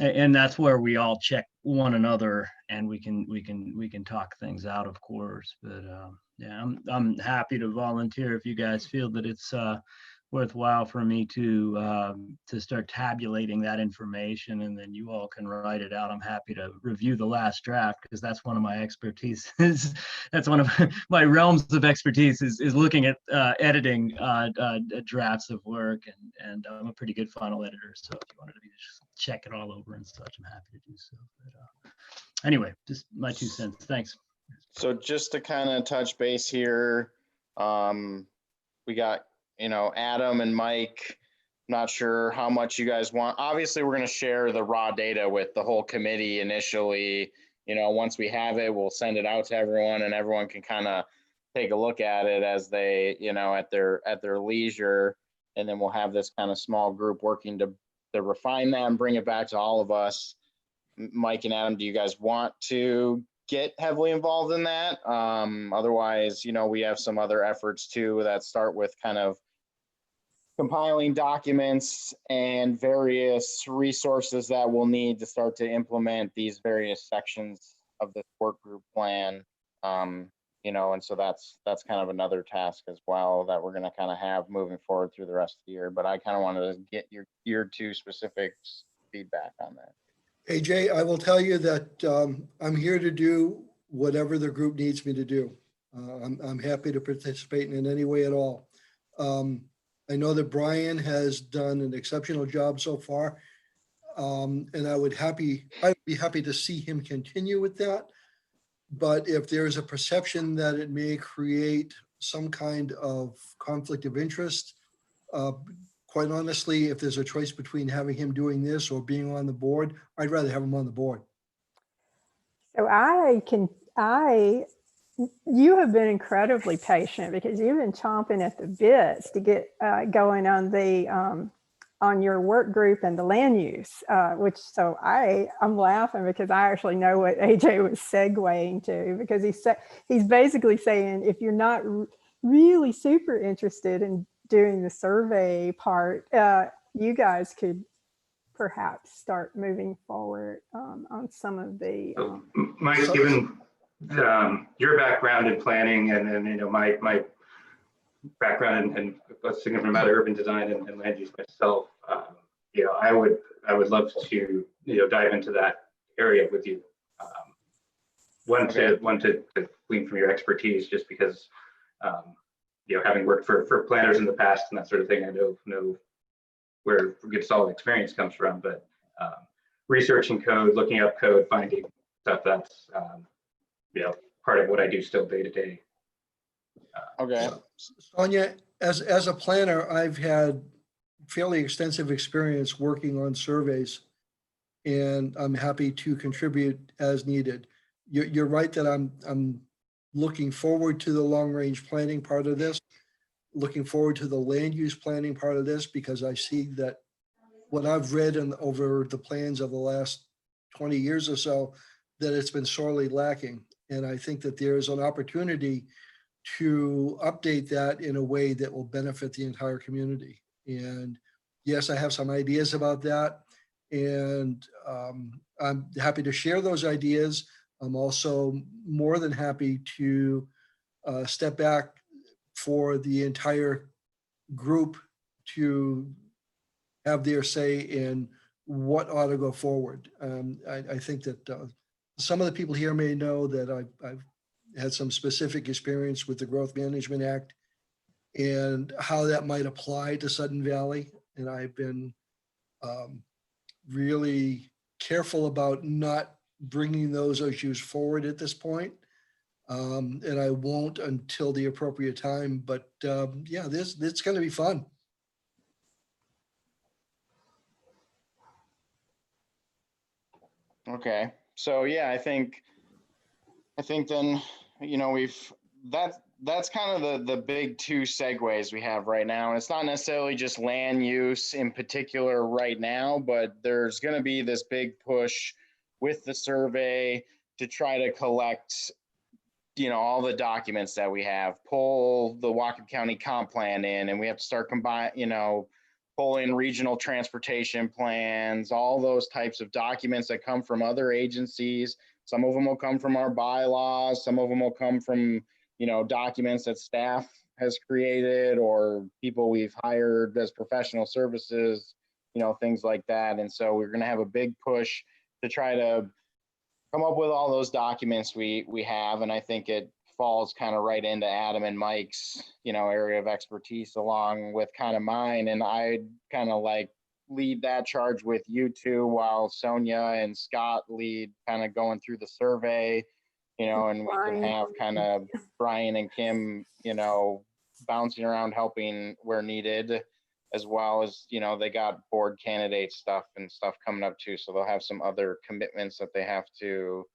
S9: And that's where we all check one another, and we can talk things out, of course. But yeah, I'm happy to volunteer if you guys feel that it's worthwhile for me to start tabulating that information, and then you all can write it out. I'm happy to review the last draft, because that's one of my expertise. That's one of my realms of expertise is looking at editing drafts of work, and I'm a pretty good final editor. So if you wanted to just check it all over and such, I'm happy to do so. But anyway, just my 2 cents. Thanks.
S2: So just to kind of touch base here, we got, you know, Adam and Mike. Not sure how much you guys want. Obviously, we're going to share the raw data with the whole committee initially. You know, once we have it, we'll send it out to everyone, and everyone can kind of take a look at it as they, you know, at their leisure. And then we'll have this kind of small group working to refine that and bring it back to all of us. Mike and Adam, do you guys want to get heavily involved in that? Otherwise, you know, we have some other efforts too that start with kind of compiling documents and various resources that we'll need to start to implement these various sections of this work group plan. You know, and so that's kind of another task as well that we're going to kind of have moving forward through the rest of the year. But I kind of wanted to get your two specific feedback on that.
S11: AJ, I will tell you that I'm here to do whatever the group needs me to do. I'm happy to participate in any way at all. I know that Brian has done an exceptional job so far. And I'd be happy to see him continue with that. But if there is a perception that it may create some kind of conflict of interest, quite honestly, if there's a choice between having him doing this or being on the board, I'd rather have him on the board.
S5: So you have been incredibly patient because you've been chomping at the bits to get going on on your work group and the land use, so I'm laughing because I actually know what AJ was segueing to, because he's basically saying, if you're not really super interested in doing the survey part, you guys could perhaps start moving forward on some of the.
S8: So, Mike, given your background in planning and you know my background and a significant amount of urban design and land use myself, you know, I would love to dive into that area with you. One to glean from your expertise, just because having worked for planners in the past and that sort of thing, I know where good solid experience comes from. But researching code, looking up code, finding stuff, that's part of what I do still day to day.
S2: Okay.
S11: Sonia, as a planner, I've had fairly extensive experience working on surveys, and I'm happy to contribute as needed. You're right that I'm looking forward to the long range planning part of this, looking forward to the land use planning part of this, because I see that what I've read over the plans of the last 20 years or so, that it's been sorely lacking. And I think that there is an opportunity to update that in a way that will benefit the entire community. And yes, I have some ideas about that. And I'm happy to share those ideas. I'm also more than happy to step back for the entire group to have their say in what ought to go forward. I think that some of the people here may know that I've had some specific experience with the Growth Management Act and how that might apply to Sudden Valley. And I've been really careful about not bringing those issues forward at this point. And I won't until the appropriate time, but yeah, it's going to be fun.
S2: Okay. So yeah, I think then, that's kind of the big two segues we have right now. And it's not necessarily just land use in particular right now, but there's going to be this big push with the survey to try to collect, all the documents that we have, pull the Whatcom County comp plan in, and we have to start pull in regional transportation plans, all those types of documents that come from other agencies. Some of them will come from our bylaws. Some of them will come from, documents that staff has created or people we've hired as professional services, things like that. And so we're going to have a big push to try to come up with all those documents we have. And I think it falls kind of right into Adam and Mike's, area of expertise along with kind of mine. And I kind of lead that charge with you two, while Sonia and Scott lead kind of going through the survey, and we can have kind of Brian and Kim, bouncing around helping where needed, as well as, they got board candidate stuff and stuff coming up too. So they'll have some other commitments that they have to,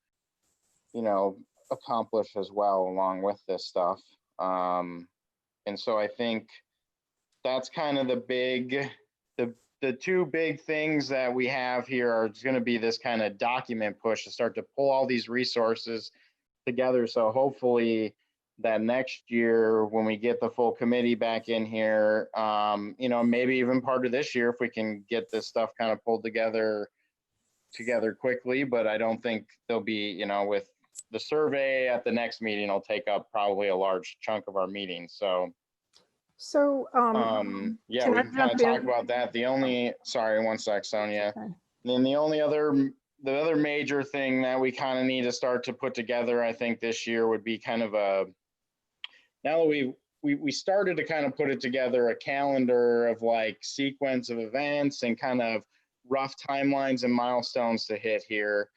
S2: accomplish as well along with this stuff. And so I think that's kind of the two big things that we have here are going to be this kind of document push to start to pull all these resources together. So hopefully that next year, when we get the full committee back in here, maybe even part of this year, if we can get this stuff kind of pulled together quickly. But I don't think there'll be, with the survey at the next meeting, will take up probably a large chunk of our meeting. So yeah,
S5: can
S2: we
S5: I
S2: can kind of
S5: jump
S2: talk
S5: in?
S2: about that. Sorry, one sec, Sonia.
S5: Okay.
S2: Then the only other the other major thing that we kind of need to start to put together, I think this year would be kind of now that we started to kind of put it together, a calendar of like sequence of events and kind of rough timelines and milestones to hit here.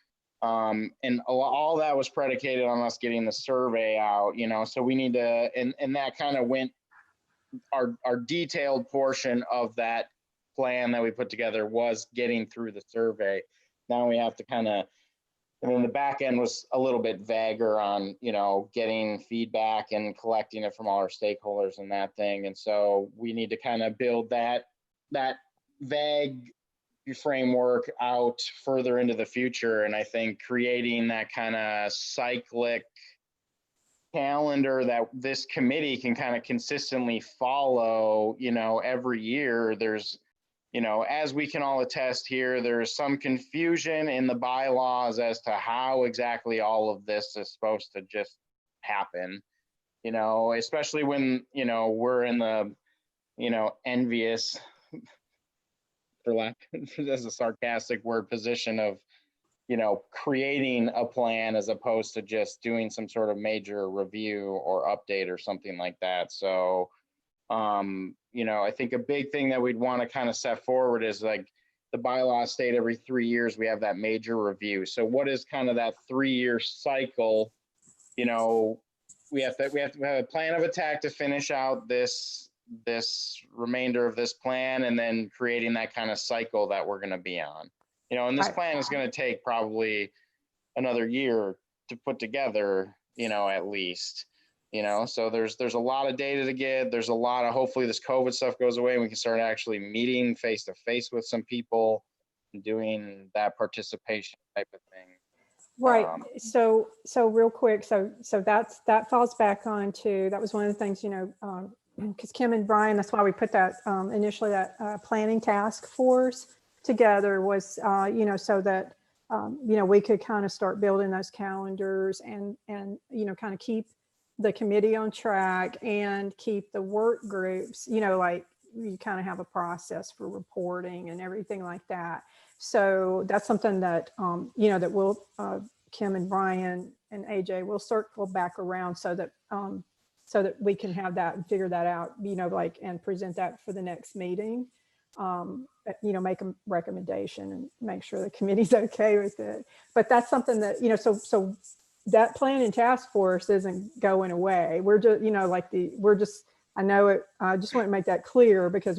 S2: And all that was predicated on us getting the survey out, so we need to, and that kind of went, our detailed portion of that plan that we put together was getting through the survey. Now we have to kind of, and then the back end was a little bit vaguer on, getting feedback and collecting it from all our stakeholders and that thing. And so we need to kind of build that vague framework out further into the future. And I think creating that kind of cyclic calendar that this committee can kind of consistently follow, every year. There's, as we can all attest here, there's some confusion in the bylaws as to how exactly all of this is supposed to just happen, especially when, we're in the, envious, for lack, as a sarcastic word, position of, creating a plan as opposed to just doing some sort of major review or update or something like that. So, I think a big thing that we'd want to kind of set forward is like the bylaws state every 3 years we have that major review. So what is kind of that 3-year cycle? We have to have a plan of attack to finish out this remainder of this plan, and then creating that kind of cycle that we're going to be on. And this plan is going to take probably another year to put together, at least, so there's a lot of data to get. There's a lot of, hopefully this COVID stuff goes away and we can start actually meeting face to face with some people and doing that participation type of thing.
S5: Right. So real quick, so that falls back on to, that was one of the things, because Kim and Brian, that's why we put that initially that planning task force together was, so that, we could kind of start building those calendars and, kind of keep the committee on track and keep the work groups, like you kind of have a process for reporting and everything like that. So that's something that, that we'll, Kim and Brian and AJ will circle back around so that we can have that and figure that out, and present that for the next meeting. Make a recommendation and make sure the committee's okay with it. But that's something that, so that plan and task force isn't going away. We're just, I know it, I just want to make that clear because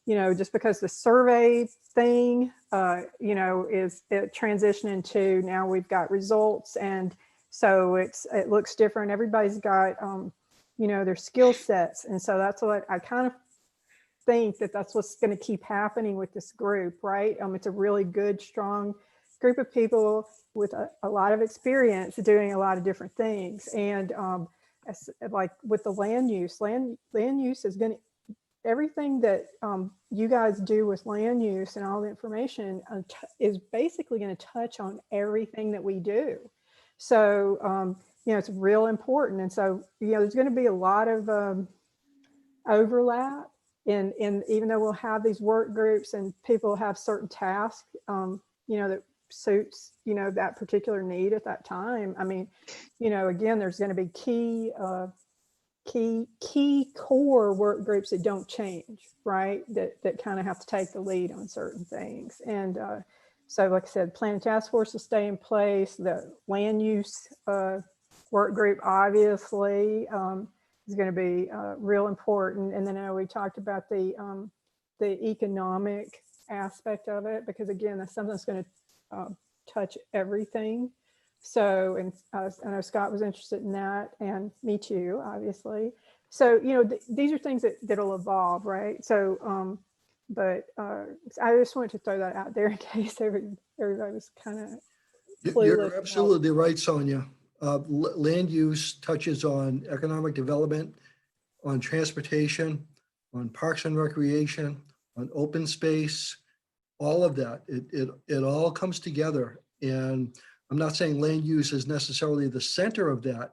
S5: just because the survey thing, is it transitioning to now we've got results. And so it looks different. Everybody's got, their skill sets. And so that's what I kind of think that's what's going to keep happening with this group, right? It's a really good, strong group of people with a lot of experience doing a lot of different things. And like with the land use is going to, everything that you guys do with land use and all the information is basically going to touch on everything that we do. So, it's real important. And so, there's going to be a lot of overlap in even though we'll have these work groups and people have certain tasks, that suits, that particular need at that time. I mean, again, there's going to be key core work groups that don't change, right? That kind of have to take the lead on certain things. And so like I said, plan task force will stay in place. The land use work group obviously is going to be real important. And then we talked about the economic aspect of it, because again, that's something that's going to touch everything. So, and I know Scott was interested in that, and me too, obviously. So, these are things that'll evolve, right? So, but I just wanted to throw that out there in case everybody was kind of clueless.
S11: You're absolutely right, Sonia. Land use touches on economic development, on transportation, on parks and recreation, on open space, all of that. It all comes together. And I'm not saying land use is necessarily the center of that,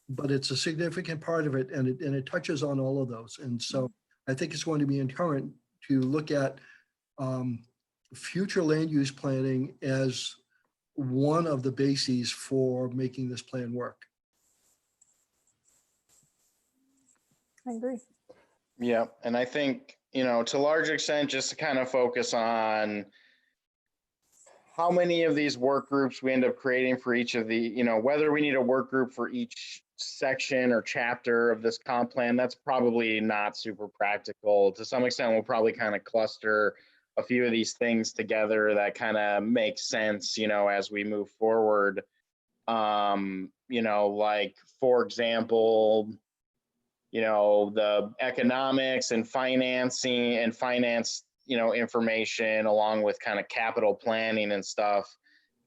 S11: but it's a significant part of it, and it touches on all of those. And so I think it's going to be inherent to look at future land use planning as one of the bases for making this plan work.
S5: I agree.
S2: Yeah, and I think, you know, to a large extent, just to kind of focus on how many of these work groups we end up creating for each of the, you know, whether we need a work group for each section or chapter of this comp plan, that's probably not super practical. To some extent, we'll probably kind of cluster a few of these things together that kind of make sense, you know, as we move forward. You know, like, for example, you know, the economics and financing and finance, you know, information along with kind of capital planning and stuff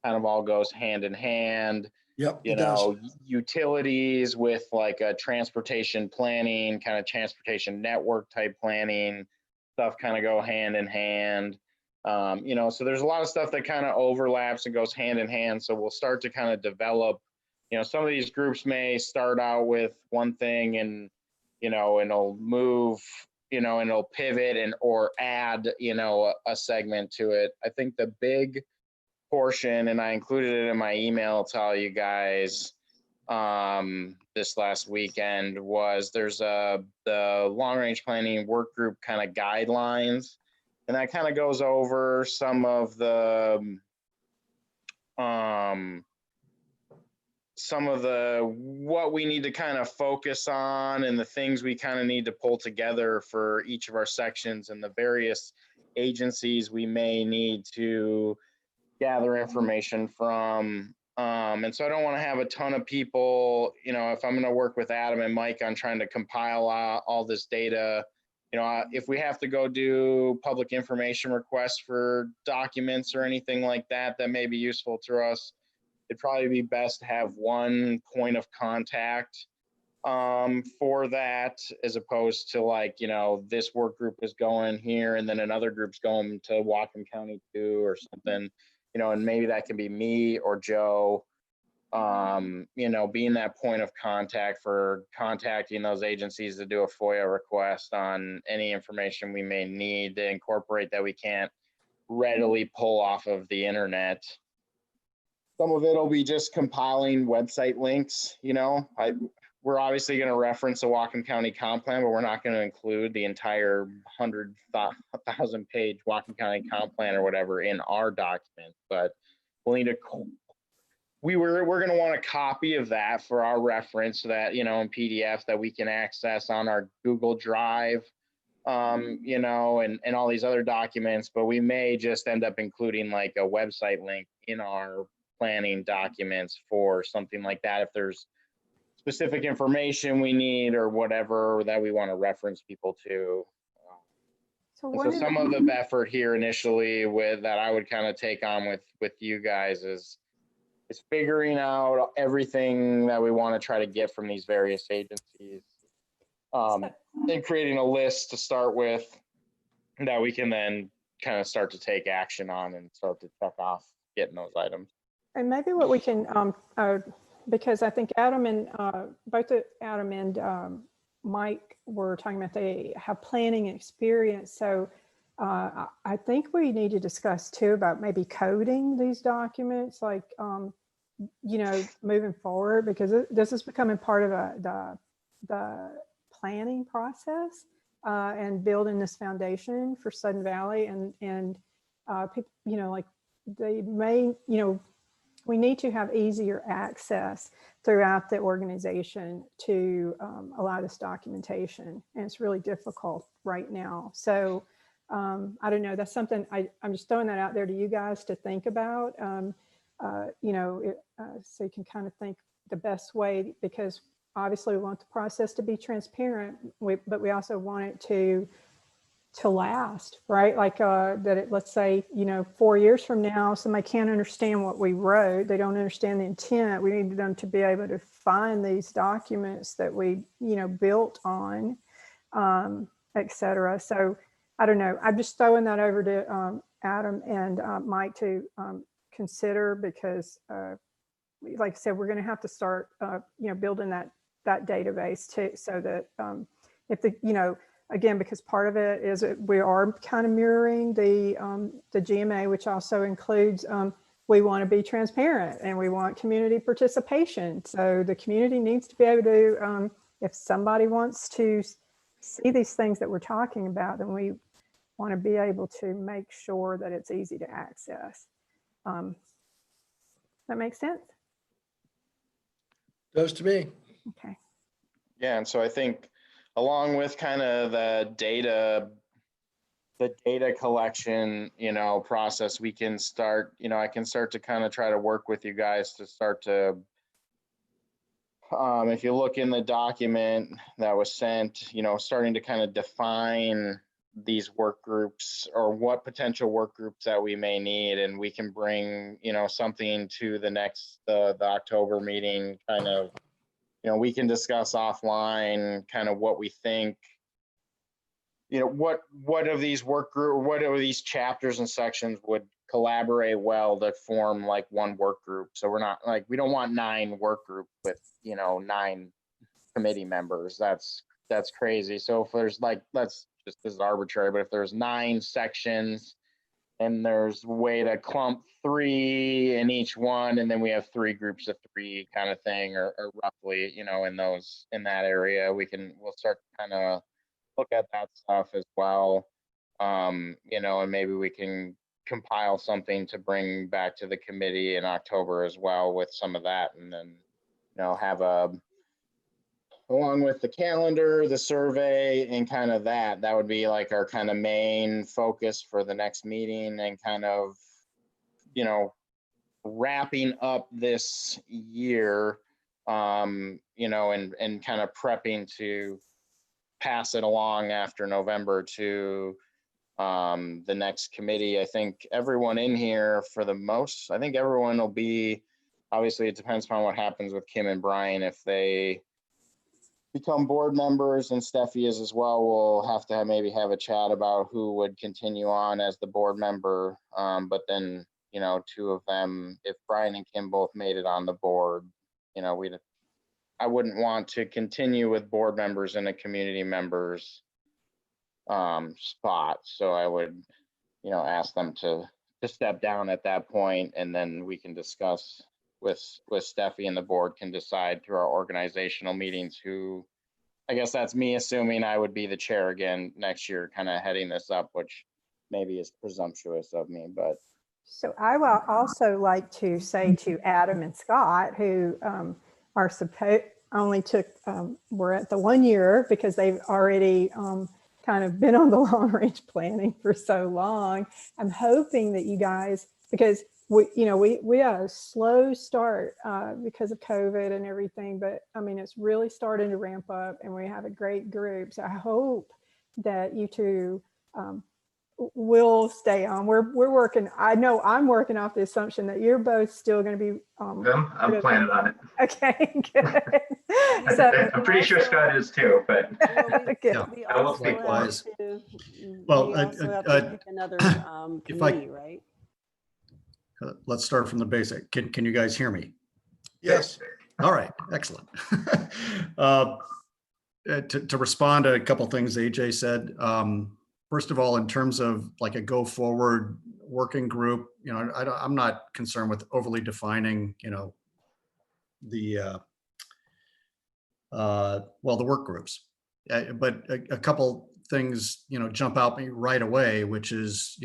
S2: kind of all goes hand in hand.
S11: Yep,
S2: You
S11: it does.
S2: know, utilities with like a transportation planning, kind of transportation network type planning, stuff kind of go hand in hand. You know, so there's a lot of stuff that kind of overlaps and goes hand in hand. So we'll start to kind of develop, you know, some of these groups may start out with one thing and, you know, and it'll move, you know, and it'll pivot and or add, you know, a segment to it. I think the big portion, and I included it in my email to all you guys this last weekend, was there's the long range planning work group kind of guidelines, and that kind of goes over some of the what we need to kind of focus on and the things we kind of need to pull together for each of our sections and the various agencies we may need to gather information from. And so I don't want to have a ton of people, you know, if I'm going to work with Adam and Mike on trying to compile all this data, you know, if we have to go do public information requests for documents or anything like that, that may be useful to us. It'd probably be best to have one point of contact for that, as opposed to like, you know, this work group is going here and then another group's going to Whatcom County too or something, you know, and maybe that can be me or Joe, you know, being that point of contact for contacting those agencies to do a FOIA request on any information we may need to incorporate that we can't readily pull off of the internet. Some of it will be just compiling website links, you know. We're obviously going to reference the Whatcom County comp plan, but we're not going to include the entire 100,000 page Whatcom County comp plan or whatever in our document. But we'll need we're going to want a copy of that for our reference, so that, you know, in PDF that we can access on our Google Drive, you know, and all these other documents. But we may just end up including like a website link in our planning documents for something like that, if there's specific information we need or whatever that we want to reference people to. So some of the effort here initially with that I would kind of take on with you guys is figuring out everything that we want to try to get from these various agencies, and creating a list to start with that we can then kind of start to take action on and start to check off getting those items.
S5: And maybe what we can, because I think Adam and both Adam and Mike were talking about they have planning experience. So I think we need to discuss too about maybe coding these documents, like, you know, moving forward, because this is becoming part of the planning process and building this foundation for Sudden Valley. And people, you know, like they may, you know, we need to have easier access throughout the organization to allow this documentation. And it's really difficult right now. So I don't know, that's something I'm just throwing that out there to you guys to think about, you know, so you can kind of think the best way, because obviously we want the process to be transparent, but we also want it to last, right? Like that it, let's say, you know, 4 years from now, somebody can't understand what we wrote. They don't understand the intent. We need them to be able to find these documents that we, you know, built on, et cetera. So I don't know. I'm just throwing that over to Adam and Mike to consider, because like I said, we're going to have to start, you know, building that database too, so that if the, you know, again, because part of it is we are kind of mirroring the GMA, which also includes we want to be transparent and we want community participation. So the community needs to be able to, if somebody wants to see these things that we're talking about, then we want to be able to make sure that it's easy to access. That makes sense?
S11: Does to me.
S5: Okay.
S2: Yeah, and so I think along with kind of the data collection, process, we can start, I can start to kind of try to work with you guys to start to, if you look in the document that was sent, starting to kind of define these work groups or what potential work groups that we may need, and we can bring, something to the next, the October meeting, kind of, we can discuss offline kind of what we think, what of these work group, what of these chapters and sections would collaborate well to form like one work group. So we're not like, we don't want 9 work groups with, 9 committee members. That's crazy. So if there's like, this is arbitrary, but if there's 9 sections and there's a way to clump 3 in each one, and then we have 3 groups of 3 kind of thing, or roughly, in that area, we'll start to kind of look at that stuff as well. And maybe we can compile something to bring back to the committee in October as well with some of that, and then, have along with the calendar, the survey, and kind of that would be like our kind of main focus for the next meeting, and kind of, wrapping up this year, and kind of prepping to pass it along after November to the next committee. I think everyone in here, I think everyone will be, obviously it depends upon what happens with Kim and Brian. If they become board members, and Steffi is as well, we'll have to maybe have a chat about who would continue on as the board member. But then, 2 of them, if Brian and Kim both made it on the board, I wouldn't want to continue with board members in a community members spot. So I would, ask them to step down at that point, and then we can discuss with Steffi, and the board can decide through our organizational meetings who, I guess that's me assuming I would be the chair again next year, kind of heading this up, which maybe is presumptuous of me, but.
S5: So I will also like to say to Adam and Scott, who are we're at the 1 year, because they've already kind of been on the long range planning for so long. I'm hoping that you guys, because we had a slow start because of COVID and everything, but I mean, it's really starting to ramp up, and we have a great group. So I hope that you two will stay on. We're working. I know I'm working off the assumption that you're both still going to be.
S8: I'm planning on it.
S5: Okay, good. So
S8: I'm pretty sure Scott is too, but
S6: We
S8: I will
S6: also
S8: speak
S6: have
S7: likewise.
S6: to-
S7: Well,
S6: we also have to pick another
S7: if I-
S6: committee, right?
S7: Let's start from the basic. Can you guys hear me?
S11: Yes.
S7: All right, excellent. To respond to a couple things AJ said, first of all, in terms of like a go forward working group, I'm not concerned with overly defining, the work groups. But a couple things, jump out me right away, which is,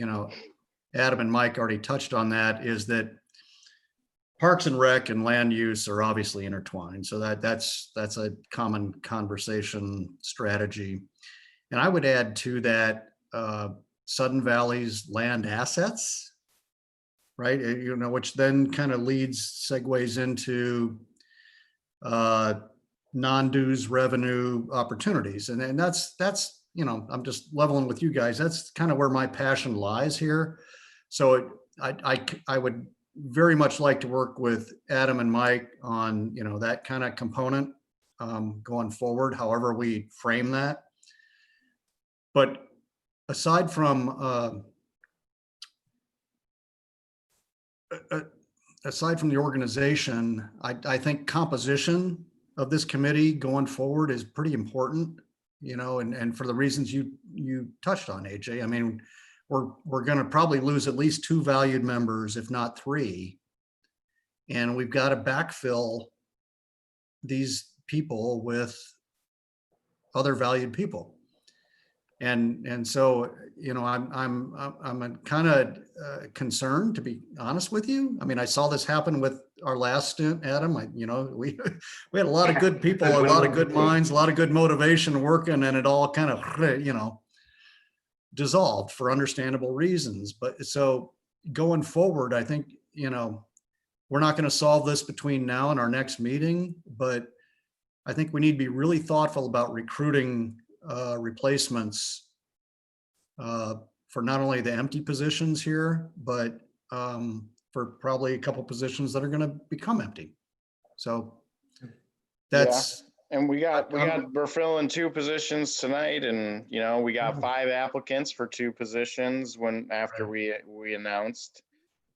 S7: Adam and Mike already touched on that, is that Parks and Rec and land use are obviously intertwined. So that's a common conversation strategy. And I would add to that Sudden Valley's land assets, right? Which then kind of segues into non-dues revenue opportunities. And that's, I'm just leveling with you guys. That's kind of where my passion lies here. So I would very much like to work with Adam and Mike on, that kind of component going forward, however we frame that. But aside from the organization, I think composition of this committee going forward is pretty important, and for the reasons you touched on, AJ. I mean, we're going to probably lose at least 2 valued members, if not 3. And we've got to backfill these people with other valued people. And so, you know, I'm kind of concerned, to be honest with you. I mean, I saw this happen with our last stint, Adam. We had a lot of good people, a lot of good minds, a lot of good motivation working, and it all kind of, dissolved for understandable reasons. But so going forward, I think, we're not going to solve this between now and our next meeting, but I think we need to be really thoughtful about recruiting replacements for not only the empty positions here, but for probably a couple positions that are going to become empty. So that's.
S2: And we're filling 2 positions tonight, and we got 5 applicants for 2 positions after we announced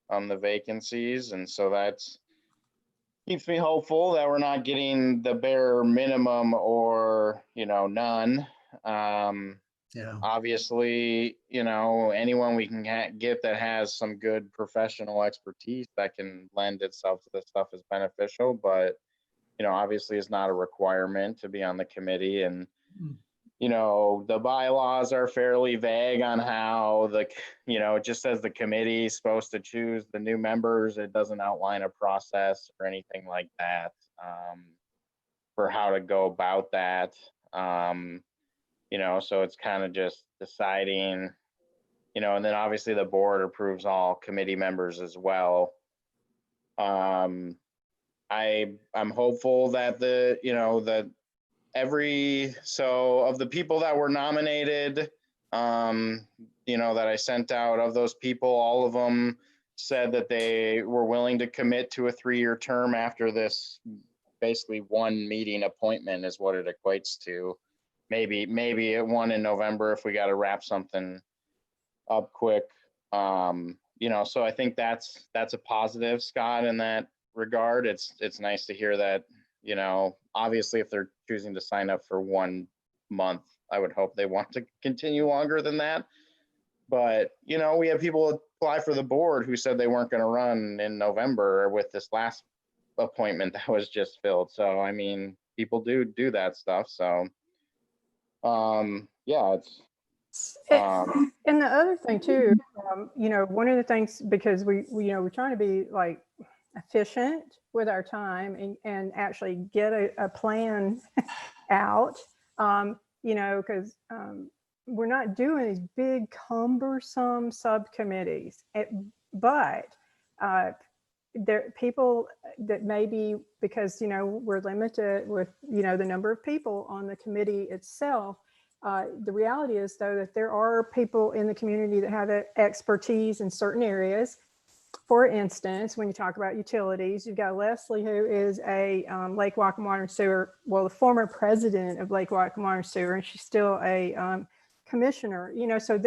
S2: the vacancies, and so that's keeps me hopeful that we're not getting the bare minimum or none. Obviously, anyone we can get that has some good professional expertise that can lend itself to this stuff is beneficial, but obviously it's not a requirement to be on the committee. And the bylaws are fairly vague on how it just says the committee is supposed to choose the new members. It doesn't outline a process or anything like that for how to go about that. So it's kind of just deciding, and then obviously the board approves all committee members as well. I'm hopeful that of the people that were nominated, that I sent out, of those people, all of them said that they were willing to commit to a 3-year term after this. Basically 1 meeting appointment is what it equates to. Maybe at 1 in November if we got to wrap something up quick. So I think that's a positive, Scott, in that regard. It's nice to hear that, obviously if they're choosing to sign up for 1 month, I would hope they want to continue longer than that. But, we have people apply for the board who said they weren't going to run in November with this last appointment that was just filled. So, I mean, people do that stuff. So, it's.
S5: And the other thing too, one of the things, because we're trying to be like efficient with our time and actually get a plan out, because we're not doing these big cumbersome subcommittees, but there people that maybe, because we're limited with the number of people on the committee itself. The reality is, though, that there are people in the community that have expertise in certain areas. For instance, when you talk about utilities, you've got Leslie, who is a Lake Whatcom Water and Sewer, the former president of Lake Whatcom Water and Sewer, and she's still a commissioner. So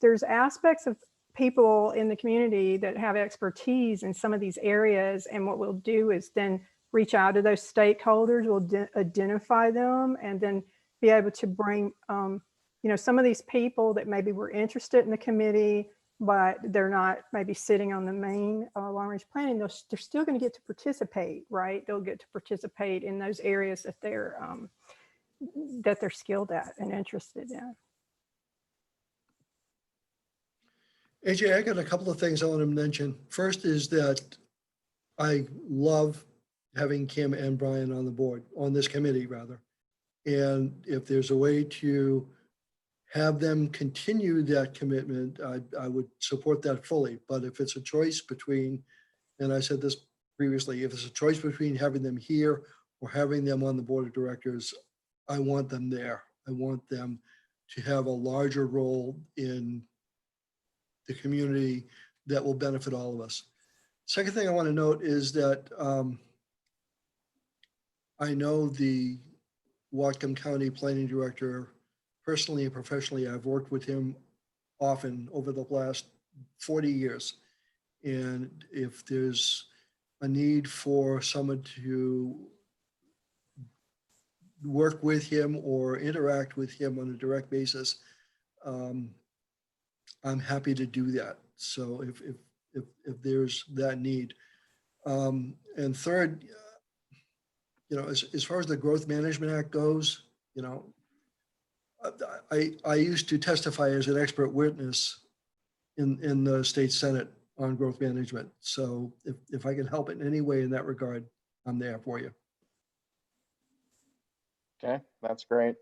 S5: there's aspects of people in the community that have expertise in some of these areas, and what we'll do is then reach out to those stakeholders, we'll identify them, and then be able to bring, some of these people that maybe were interested in the committee, but they're not maybe sitting on the main long-range planning. They're still going to get to participate, right? They'll get to participate in those areas that they're skilled at and interested in.
S11: AJ, I got a couple of things I want to mention. First is that I love having Kim and Brian on the board, on this committee rather. And if there's a way to have them continue that commitment, I would support that fully. But if it's a choice between, and I said this previously, if it's a choice between having them here or having them on the board of directors, I want them there. I want them to have a larger role in the community that will benefit all of us. Second thing I want to note is that I know the Whatcom County Planning Director personally and professionally. I've worked with him often over the last 40 years. And if there's a need for someone to work with him or interact with him on a direct basis, I'm happy to do that. So if there's that need. And third, as far as the Growth Management Act goes, I used to testify as an expert witness in the state Senate on growth management. So if I can help in any way in that regard, I'm there for you.
S2: Okay, that's great.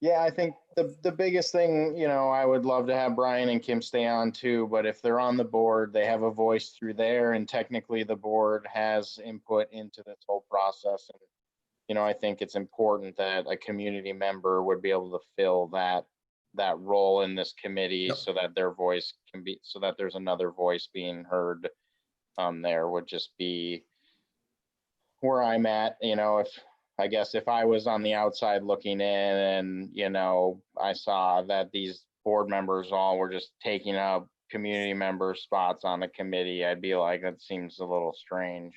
S2: Yeah, I think the biggest thing, I would love to have Brian and Kim stay on too, but if they're on the board, they have a voice through there, and technically the board has input into this whole process. And, I think it's important that a community member would be able to fill that role in this committee.
S11: Yep.
S2: So that their voice so that there's another voice being heard. There would just be where I'm at, if I was on the outside looking in and, I saw that these board members all were just taking up community member spots on the committee, I'd be like, that seems a little strange.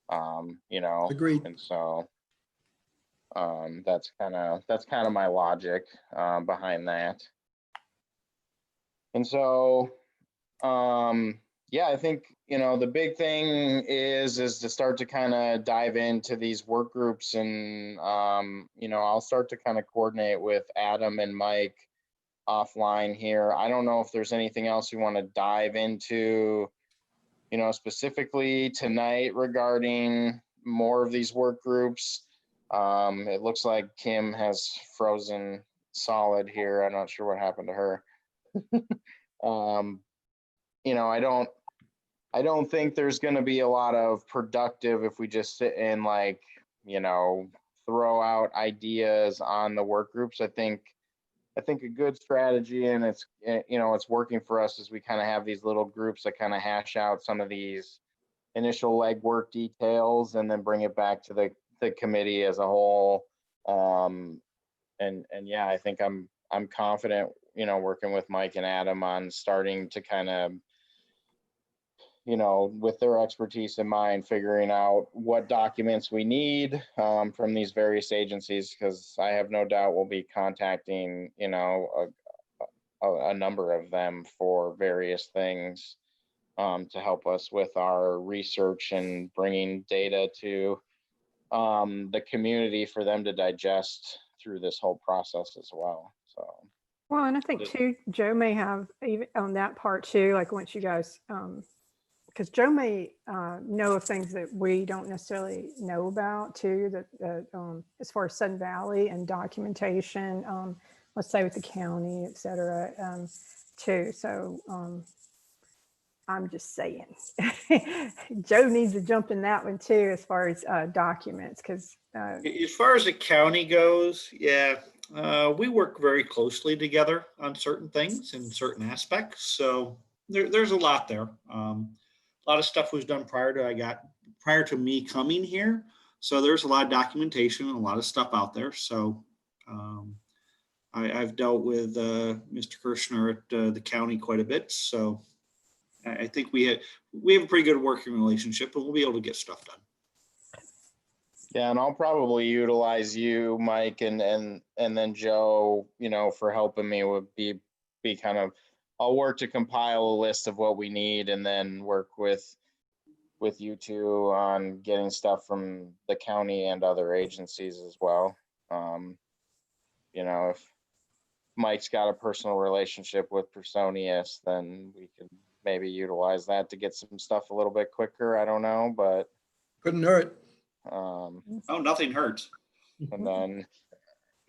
S11: Agreed.
S2: And so that's kind of my logic behind that. And so, yeah, I think, the big thing is to start to kind of dive into these work groups, and, I'll start to kind of coordinate with Adam and Mike offline here. I don't know if there's anything else we want to dive into, specifically tonight regarding more of these work groups. It looks like Kim has frozen solid here. I'm not sure what happened to her. I don't think there's going to be a lot of productive if we just sit and throw out ideas on the work groups. I think a good strategy, and it's working for us, is we kind of have these little groups that kind of hash out some of these initial legwork details and then bring it back to the committee as a whole. And yeah, I think I'm confident, working with Mike and Adam on starting to kind of, with their expertise in mind, figuring out what documents we need from these various agencies, because I have no doubt we'll be contacting, a number of them for various things to help us with our research and bringing data to the community for them to digest through this whole process as well. So.
S5: Well, and I think too, Joe may have even on that part too, like once you guys, because Joe may know of things that we don't necessarily know about too, that as far as Sun Valley and documentation, let's say with the county, et cetera, too. So I'm just saying, Joe needs to jump in that one too, as far as documents, because
S3: as far as the county goes, yeah, we work very closely together on certain things and certain aspects. So there's a lot there. A lot of stuff was done prior to me coming here. So there's a lot of documentation and a lot of stuff out there. So I've dealt with Mr. Kirshner at the county quite a bit. So I think we have a pretty good working relationship, and we'll be able to get stuff done.
S2: Yeah, and I'll probably utilize you, Mike, and then Joe, for helping me would be kind of, I'll work to compile a list of what we need, and then work with you two on getting stuff from the county and other agencies as well. If Mike's got a personal relationship with Personius, then we could maybe utilize that to get some stuff a little bit quicker. I don't know, but
S11: Couldn't hurt.
S3: Nothing hurts.
S2: And then,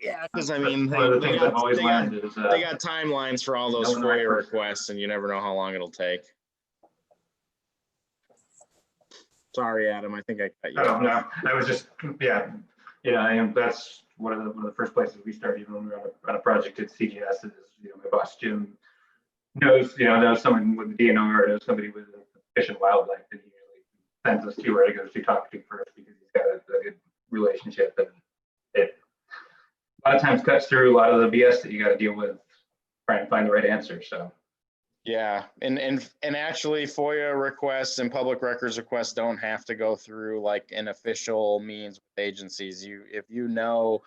S2: yeah, because I mean,
S8: One of the things I've always learned is
S2: they got timelines for all those FOIA requests, and you never know how long it'll take. Sorry, Adam. I think I cut you off.
S8: No, I was just, yeah, and that's one of the first places we started, even when we were on a project at CGS, is, my boss Jim knows someone with the DNR, knows somebody with Fish and Wildlife, and he usually sends us to where to go to talk to first, because he's got a good relationship, and it a lot of times cuts through a lot of the BS that you got to deal with trying to find the right answer. So
S2: yeah, and actually FOIA requests and public records requests don't have to go through like an official means with agencies. If you know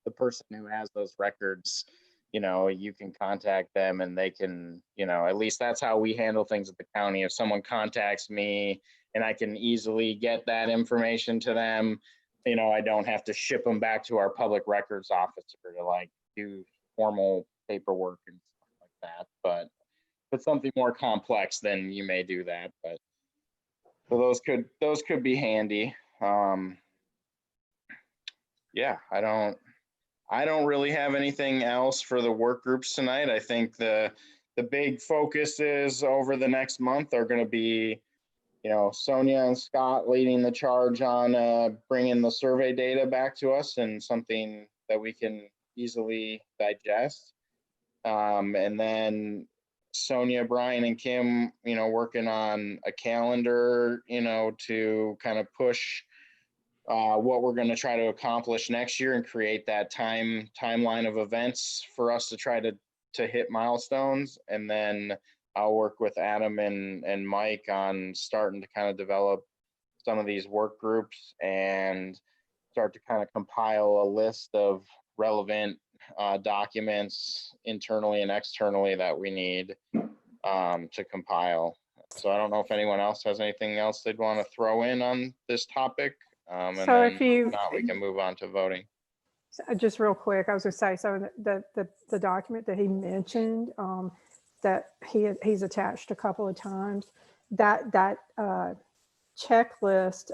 S2: the person who has those records, you know, you can contact them and they can, you know, at least that's how we handle things at the county. If someone contacts me and I can easily get that information to them, you know, I don't have to ship them back to our public records officer to like do formal paperwork and stuff like that. But if it's something more complex, then you may do that. But so those could be handy. Yeah, I don't really have anything else for the work groups tonight. I think the big focuses over the next month are going to be, you know, Sonia and Scott leading the charge on bringing the survey data back to us and something that we can easily digest. And then Sonia, Brian, and Kim, you know, working on a calendar, you know, to kind of push what we're going to try to accomplish next year and create that timeline of events for us to try to hit milestones. And then I'll work with Adam and Mike on starting to kind of develop some of these work groups and start to kind of compile a list of relevant documents internally and externally that we need to compile. So I don't know if anyone else has anything else they'd want to throw in on this topic. And
S5: So
S2: then
S5: if you-
S2: if not, we can move on to voting.
S5: Just real quick, I was gonna say, so the document that he mentioned, that he's attached a couple of times, that checklist,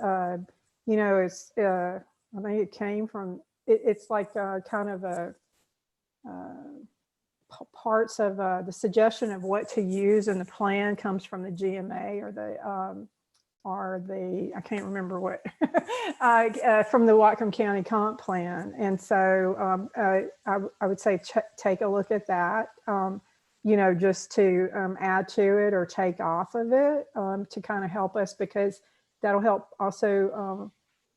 S5: you know, it's, I think it came from, it's like kind of a parts of the suggestion of what to use in the plan comes from the GMA or the I can't remember what from the Whatcom County Comp Plan. And so I would say take a look at that, you know, just to add to it or take off of it to kind of help us, because that'll help also,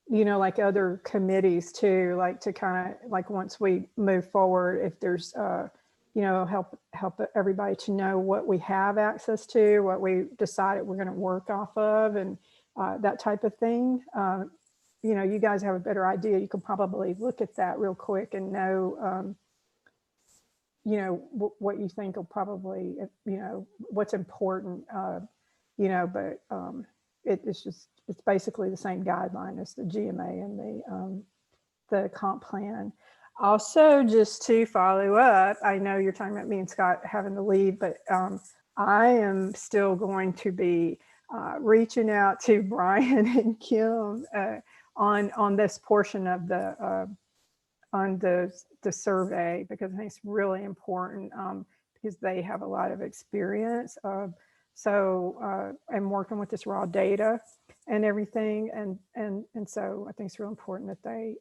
S5: you know, like other committees too, like to kind of like once we move forward, if there's, you know, help everybody to know what we have access to, what we decided we're going to work off of, and that type of thing. You know, you guys have a better idea. You can probably look at that real quick and know, you know, what you think will probably, you know, what's important, you know, but it's basically the same guideline as the GMA and the comp plan. Also, just to follow up, I know you're talking about me and Scott having to leave, but I am still going to be reaching out to Brian and Kim on this portion of on the survey, because I think it's really important because they have a lot of experience. So I'm working with this raw data and everything, and so I think it's real important that they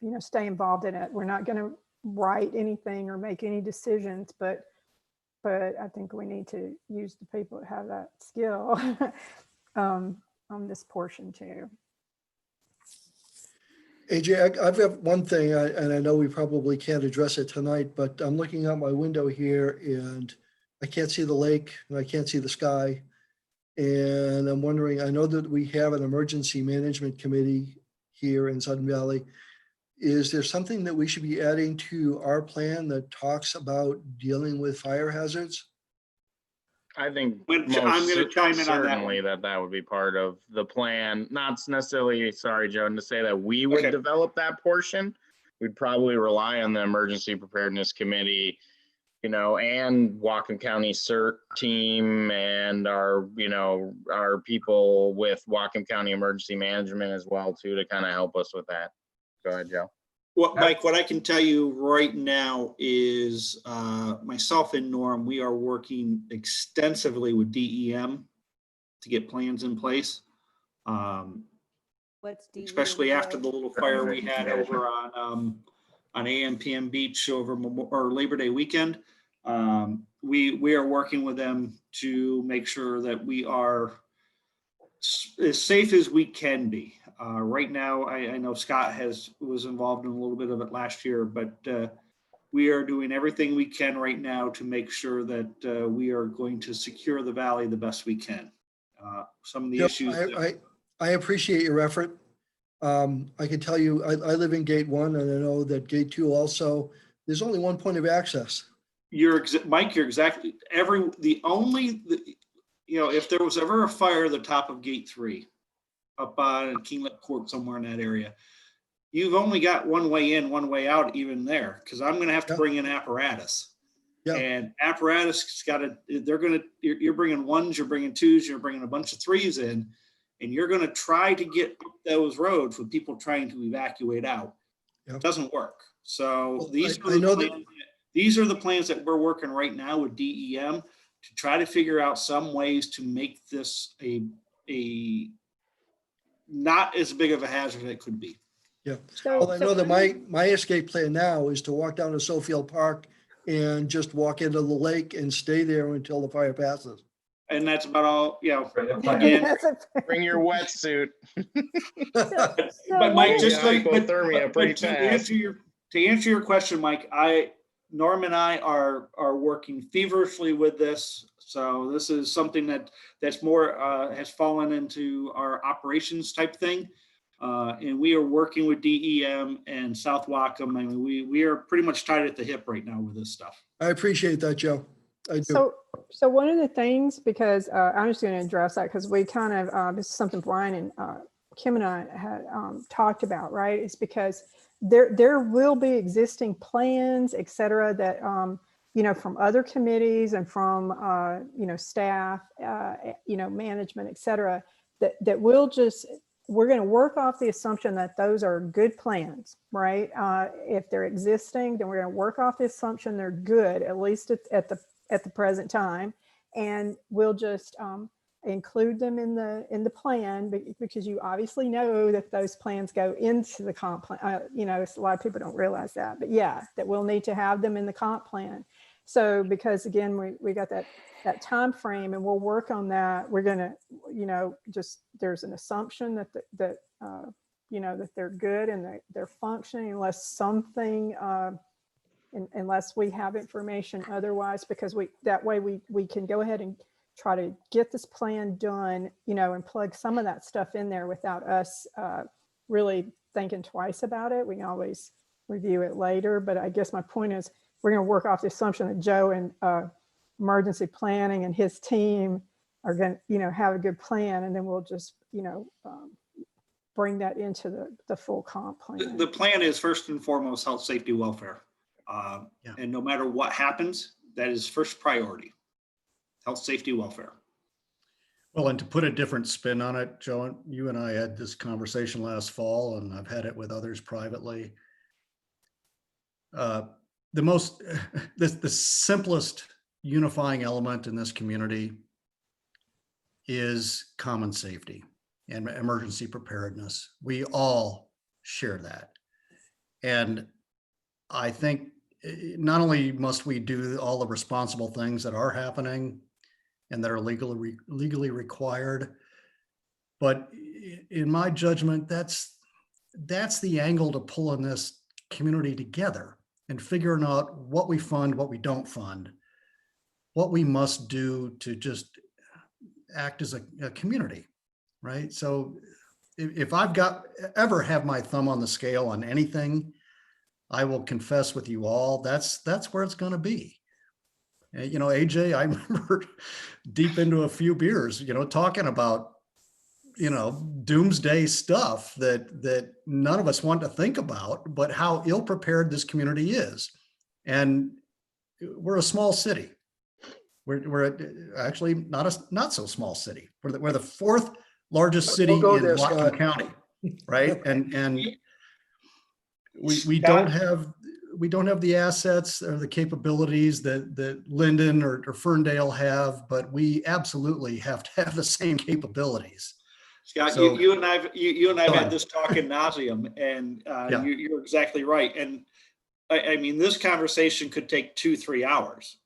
S5: you know, stay involved in it. We're not going to write anything or make any decisions, but I think we need to use the people that have that skill on this portion too.
S11: AJ, I've got one thing, and I know we probably can't address it tonight, but I'm looking out my window here and I can't see the lake and I can't see the sky. And I'm wondering, I know that we have an emergency management committee here in Sudden Valley. Is there something that we should be adding to our plan that talks about dealing with fire hazards?
S2: I think
S3: I'm going to chime in on that
S2: certainly
S3: one.
S2: that would be part of the plan. Not necessarily, sorry, Joe, to say that we would
S3: Okay.
S2: develop that portion. We'd probably rely on the Emergency Preparedness Committee, you know, and Whatcom County CERT team and our, you know, our people with Whatcom County Emergency Management as well too, to kind of help us with that. Go ahead, Joe.
S3: Well, Mike, what I can tell you right now is myself and Norm, we are working extensively with DEM to get plans in place.
S6: What's DEM,
S3: Especially after
S6: Joe?
S3: the little fire we had over on AMPM Beach over Labor Day weekend. We are working with them to make sure that we are as safe as we can be. Right now, I know Scott was involved in a little bit of it last year, but we are doing everything we can right now to make sure that we are going to secure the valley the best we can. Some of the
S11: Joe,
S3: issues.
S11: I appreciate your effort. I can tell you, I live in Gate 1 and I know that Gate 2 also, There's only one point of access.
S3: Mike, you're exactly, if there was ever a fire at the top of gate 3 up on Kinglet Court, somewhere in that area, you've only got one way in, one way out, even there, because I'm going to have to
S11: Yeah.
S3: bring in apparatus.
S11: Yeah.
S3: And apparatus you're bringing ones, you're bringing twos, you're bringing a bunch of threes in, and you're going to try to get up those roads with people trying to evacuate out.
S11: Yeah.
S3: It doesn't work. So
S11: Well,
S3: these
S11: I know that-
S3: are the plans that we're working right now with DEM to try to figure out some ways to make this a not as big of a hazard as it could be.
S11: Yeah.
S5: So-
S11: Well, I know that
S5: so-
S11: my escape plan now is to walk down to Sofield Park and just walk into the lake and stay there until the fire passes.
S3: And that's about all,
S8: Brilliant
S3: And-
S8: plan.
S5: That's a-
S2: Bring your wetsuit.
S5: so
S3: But Mike,
S5: what
S3: just
S2: Yeah,
S3: so
S2: hypothermia
S3: but
S2: pretty
S3: to
S2: fast.
S3: answer your question, Mike, Norm and I are working feverishly with this. So this is something that's more has fallen into our operations type thing. And we are working with DEM and South Wacom. I mean, we are pretty much tied at the hip right now with this stuff.
S11: I appreciate that, Joe. I do.
S5: So one of the things, because I'm just going to address that because we kind of, this is something Brian and Kim and I had talked about, right? It's because there will be existing plans, et cetera, that, from other committees and from, staff, management, et cetera, that we're going to work off the assumption that those are good plans, right? If they're existing, then we're going to work off the assumption they're good, at least at the present time, and we'll just include them in the plan because you obviously know that those plans go into the comp plan. A lot of people don't realize that, but yeah, that we'll need to have them in the comp plan. So because again, we got that time frame, and we'll work on that. We're gonna, there's an assumption that that they're good and they're functioning unless something. Unless we have information otherwise, because that way we can go ahead and try to get this plan done, and plug some of that stuff in there without us really thinking twice about it. We can always review it later, but I guess my point is we're going to work off the assumption that Joe and emergency planning and his team are going to, have a good plan, and then we'll just, bring that into the full comp plan.
S3: The plan is first and foremost health, safety, welfare.
S7: Yeah.
S3: And no matter what happens, that is first priority. Health, safety, welfare.
S7: Well, and to put a different spin on it, Joe, you and I had this conversation last fall, and I've had it with others privately. The simplest unifying element in this community is common safety and emergency preparedness. We all share that. And I think not only must we do all the responsible things that are happening and that are legally required, but in my judgment, that's the angle to pulling this community together and figuring out what we fund, what we don't fund, what we must do to just act as a community, right? So if I've ever have my thumb on the scale on anything, I will confess with you all, that's where it's going to be. AJ, I remember deep into a few beers, talking about, doomsday stuff that none of us want to think about, but how ill prepared this community is. And we're a small city. We're actually not so small city. We're the fourth largest city in Whatcom County, right? And we don't have the assets or the capabilities that Linden or Ferndale have, but we absolutely have to have the same capabilities.
S3: Scott,
S7: So-
S3: you and I've had this talk ad nauseum, and
S7: Yeah.
S3: you're exactly right. And I mean, this conversation could take 2-3 hours.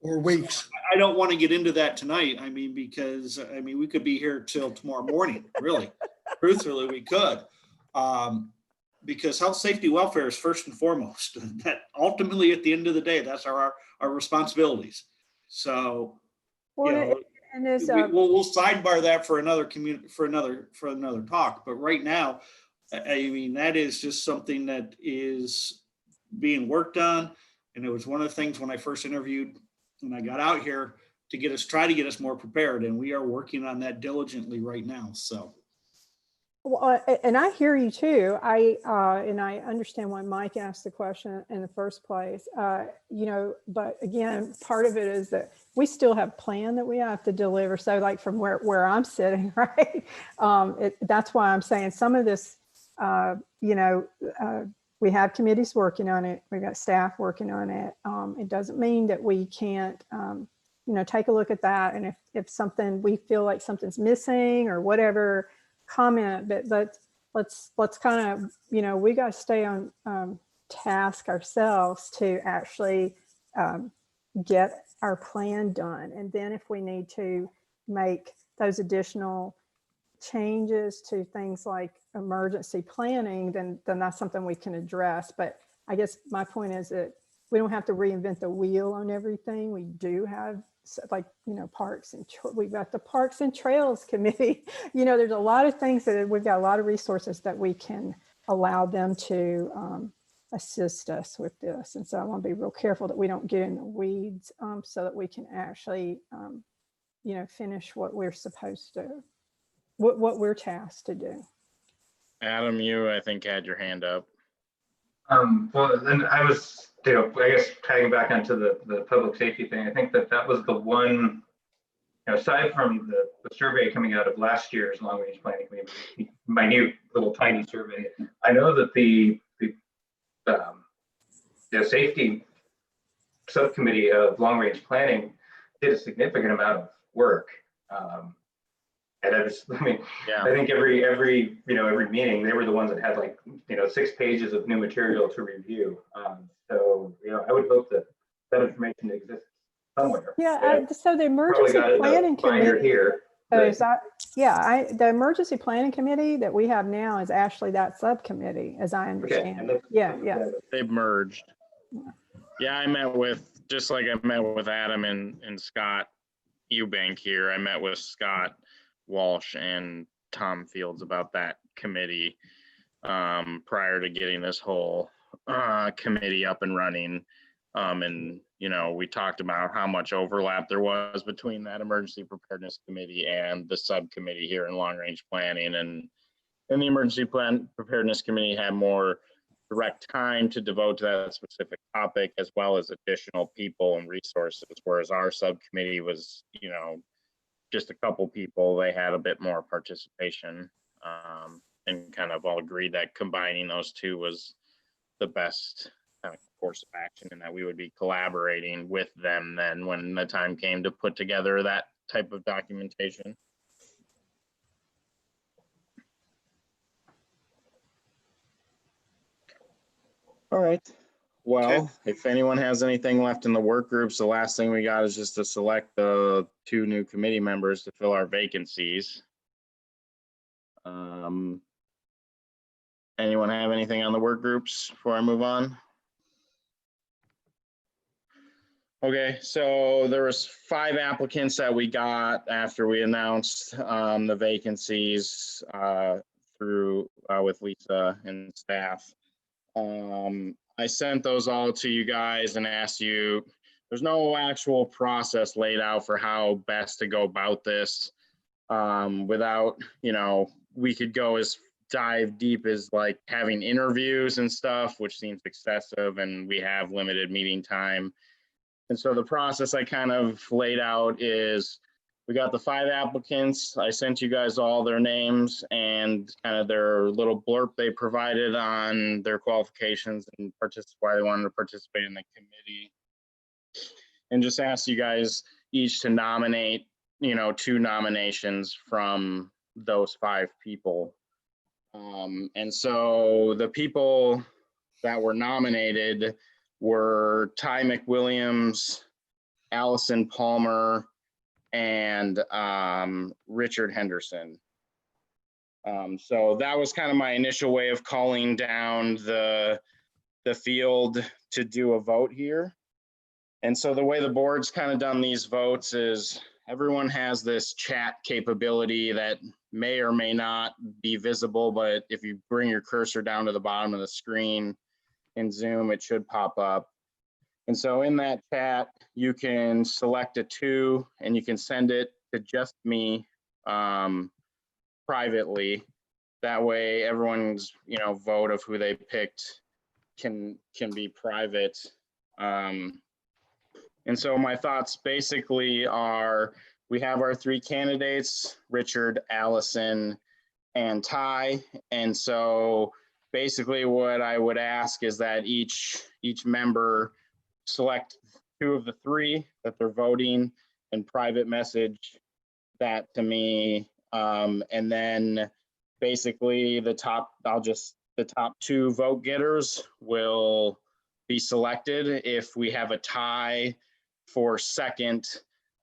S11: Or weeks.
S3: I don't want to get into that tonight. Because we could be here till tomorrow morning, really. Truthfully, we could. Because health, safety, welfare is first and foremost. That ultimately, at the end of the day, that's our responsibilities. So,
S5: Well, and there's
S3: we'll sidebar that for another talk. But right now, that is just something that is being worked on. And it was one of the things when I first interviewed, when I got out here, to try to get us more prepared. And we are working on that diligently right now. So.
S5: Well, and I hear you too. And I understand why Mike asked the question in the first place. But again, part of it is that we still have plan that we have to deliver. So like from where I'm sitting, right? That's why I'm saying some of this, we have committees working on it. We've got staff working on it. It doesn't mean that we can't, take a look at that. And if something, we feel like something's missing or whatever, comment, but let's kind of, we got to stay on task ourselves to actually get our plan done. And then if we need to make those additional changes to things like emergency planning, then that's something we can address. But I guess my point is that we don't have to reinvent the wheel on everything. We do have parks and we've got the Parks and Trails Committee. There's a lot of things that we've got a lot of resources that we can allow them to assist us with this. And so I want to be real careful that we don't get in the weeds so that we can actually, finish what we're supposed to, what we're tasked to do.
S12: Adam, you, I think, had your hand up.
S8: Well, then I was, I guess tagging back onto the public safety thing, I think that was the one, aside from the survey coming out of last year's long range planning committee, my new little tiny survey, I know that the safety subcommittee of long range planning did a significant amount of work. And I think every meeting, they were the ones that had 6 pages of new material to review. So, I would hope that information exists somewhere.
S5: Yeah, so the emergency planning committee
S8: here.
S5: The emergency planning committee that we have now is actually that subcommittee, as I understand.
S8: Okay.
S5: Yeah.
S12: They've merged. Yeah, I met with Adam and Scott Eubank here. I met with Scott Walsh and Tom Fields about that committee prior to getting this whole committee up and running. And we talked about how much overlap there was between that emergency preparedness committee and the subcommittee here in long range planning. And the emergency preparedness committee had more direct time to devote to that specific topic, as well as additional people and resources, whereas our subcommittee was, just a couple people. They had a bit more participation, and kind of all agreed that combining those two was the best kind of course of action, and that we would be collaborating with them then when the time came to put together that type of documentation. All right. Well, if anyone has anything left in the work groups, the last thing we got is just to select the 2 new committee members to fill our vacancies. Anyone have anything on the work groups before I move on? Okay, so there was 5 applicants that we got after we announced the vacancies with Lisa and staff. I sent those all to you guys and asked you, there's no actual process laid out for how best to go about this without, we could go as dive deep as like having interviews and stuff, which seems excessive, and we have limited meeting time. And so the process I kind of laid out is we got the 5 applicants. I sent you guys all their names and kind of their little blurb they provided on their qualifications and why they wanted to participate in the committee. And just asked you guys each to nominate, 2 nominations from those 5 people. And so the people that were nominated were Ty McWilliams, Allison Palmer, and Richard Henderson. So that was kind of my initial way of calling down the field to do a vote here. And so the way the board's kind of done these votes is everyone has this chat capability that may or may not be visible, but if you bring your cursor down to the bottom of the screen in Zoom, it should pop up. And so in that chat, you can select a 2 and you can send it to just me privately. That way everyone's, vote of who they picked can be private. And so my thoughts basically are, we have our 3 candidates, Richard, Allison, and Ty. And so basically what I would ask is that each member select 2 of the 3 that they're voting and private message that to me. And then basically the top 2 vote getters will be selected. If we have a tie for second,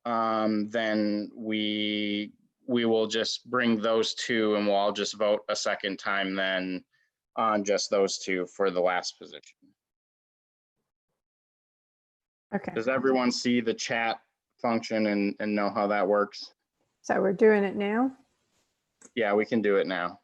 S12: then we will just bring those 2 and we'll all just vote a second time then on just those 2 for the last position.
S5: Okay,
S12: Does everyone see the chat function and know how that works?
S5: so we're doing it now.
S12: Yeah, we can do it now.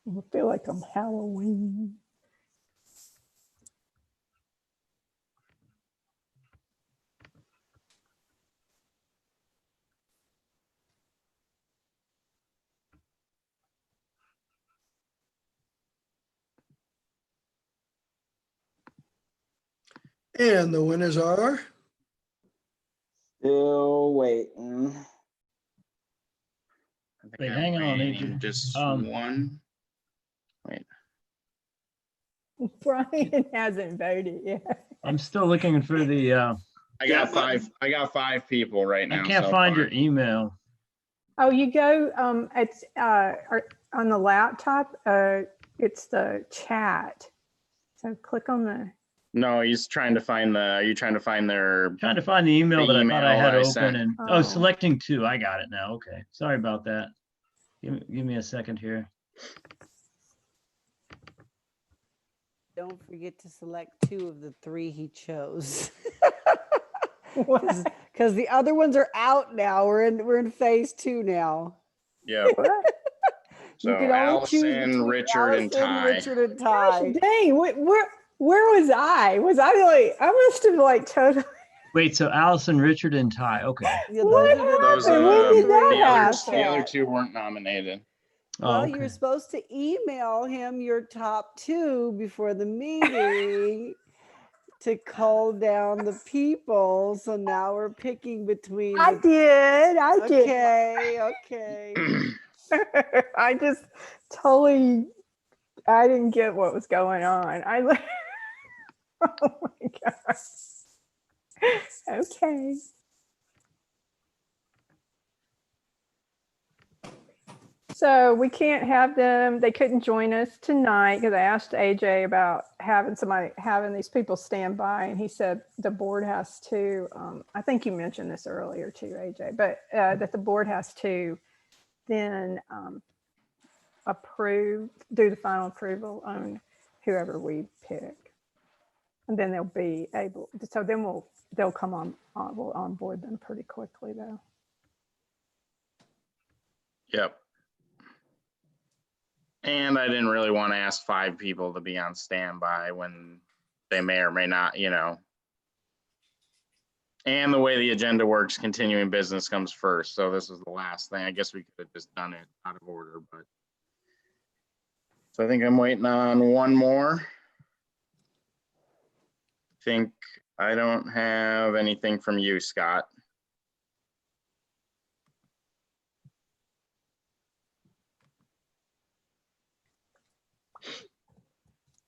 S5: I feel like I'm Halloween.
S11: And the winners are,
S12: Still waiting. I think
S9: Wait,
S12: I'm
S9: hang on,
S12: waiting
S9: Adrian.
S12: just one. Wait.
S5: Brian hasn't voted yet.
S9: I'm still looking for the,
S12: I got 5 people right now.
S9: I can't
S12: so
S9: find
S12: far.
S9: your email.
S5: Oh, you go, it's on the laptop, it's the chat. So click on the,
S12: No, he's trying to find the. Are you trying to find their?
S9: Trying to find the email
S12: The
S9: that I thought I
S12: email
S9: had
S12: I
S9: open
S12: sent.
S9: and,
S5: Oh.
S9: selecting 2. I got it now. Okay. Sorry about that. Give me a second here.
S6: Don't forget to select 2 of the 3 he chose.
S5: what?
S6: Because the other ones are out now. We're in phase 2 now.
S12: Yeah. So
S6: You can only choose
S12: Allison,
S6: between
S12: Richard, and
S6: Allison,
S12: Ty.
S6: Richard, and
S5: Gosh,
S6: Ty.
S5: dang, where was I? Was I like, I must have like totally.
S9: Wait, so Allison, Richard, and Ty. Okay.
S6: Yeah,
S5: What
S6: those are the
S12: Those
S5: happened? When did that
S12: the others,
S5: happen?
S12: the other 2 weren't nominated.
S6: Well,
S9: Oh,
S6: you were
S9: okay.
S6: supposed to email him your top 2 before the meeting to cull down the people. So now we're picking between.
S5: I did.
S6: Okay.
S5: I just totally, I didn't get what was going on. Oh my gosh. Okay. So we can't have them, they couldn't join us tonight because I asked AJ about having these people stand by, and he said the board has to, I think you mentioned this earlier too, AJ, but that the board has to then do the final approval on whoever we pick. And then they'll be able, so then they'll come we'll onboard them pretty quickly though.
S12: Yep. And I didn't really want to ask 5 people to be on standby when they may or may not, And the way the agenda works, continuing business comes first. So this is the last thing. I guess we could have just done it out of order, but. So I think I'm waiting on one more. Think I don't have anything from you, Scott.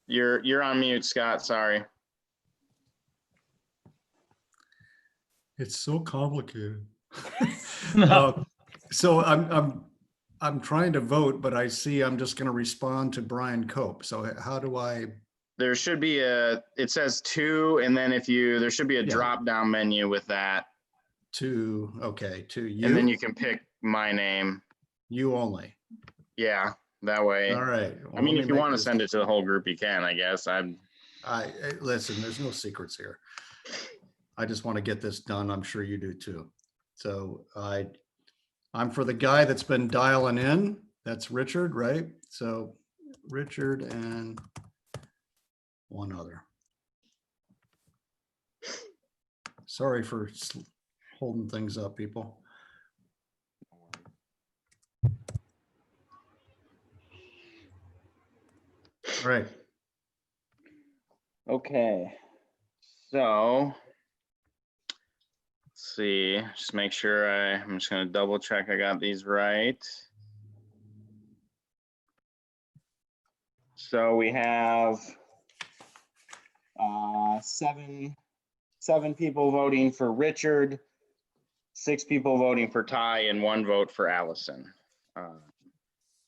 S12: You're on mute, Scott. Sorry.
S7: It's so complicated.
S9: No.
S7: So I'm trying to vote, but I see I'm just going to respond to Brian Cope. So how do I?
S12: There should be it says 2, and then there should be a
S7: Yeah.
S12: drop down menu with that.
S7: Okay, to you.
S12: And then you can pick my name.
S7: You only.
S12: Yeah, that way.
S7: All right.
S12: I
S7: Well,
S12: mean,
S7: let
S12: if
S7: me
S12: you want to
S7: make this-
S12: send it to the whole group, you can, I guess.
S7: listen, there's no secrets here. I just want to get this done. I'm sure you do too. So I'm for the guy that's been dialing in. That's Richard, right? So Richard and one other. Sorry for holding things up, people. All right.
S12: Okay. So let's see, just make sure I'm just going to double check I got these right. So we have seven people voting for Richard, 6 people voting for Ty, and 1 vote for Allison.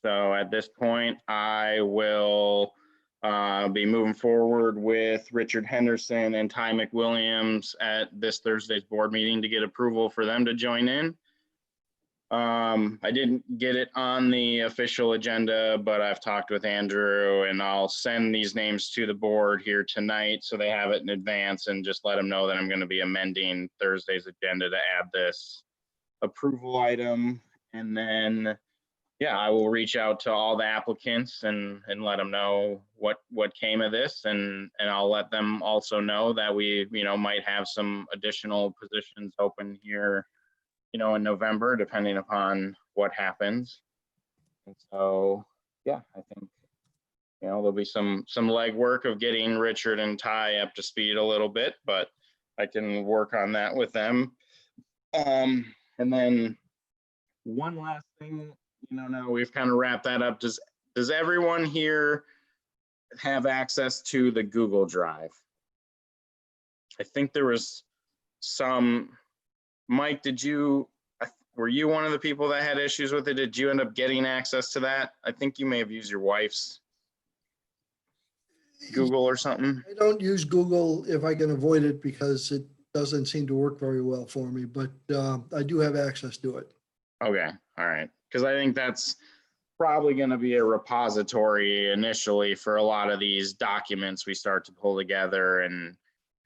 S12: So at this point, I will be moving forward with Richard Henderson and Ty McWilliams at this Thursday's board meeting to get approval for them to join in. I didn't get it on the official agenda, but I've talked with Andrew, and I'll send these names to the board here tonight so they have it in advance, and just let them know that I'm going to be amending Thursday's agenda to add this approval item. And then, yeah, I will reach out to all the applicants and let them know what came of this, and I'll let them also know that we, might have some additional positions open here, in November, depending upon what happens. And so, yeah, I think, there'll be some legwork of getting Richard and Ty up to speed a little bit, but I can work on that with them. And then one last thing, now we've kind of wrapped that up. Does everyone here have access to the Google Drive? I think there was some. Mike, were you one of the people that had issues with it? Did you end up getting access to that? I think you may have used your wife's Google or something.
S11: I don't use Google if I can avoid it because it doesn't seem to work very well for me, but I do have access to it.
S12: Okay, all right. Because I think that's probably going to be a repository initially for a lot of these documents we start to pull together. And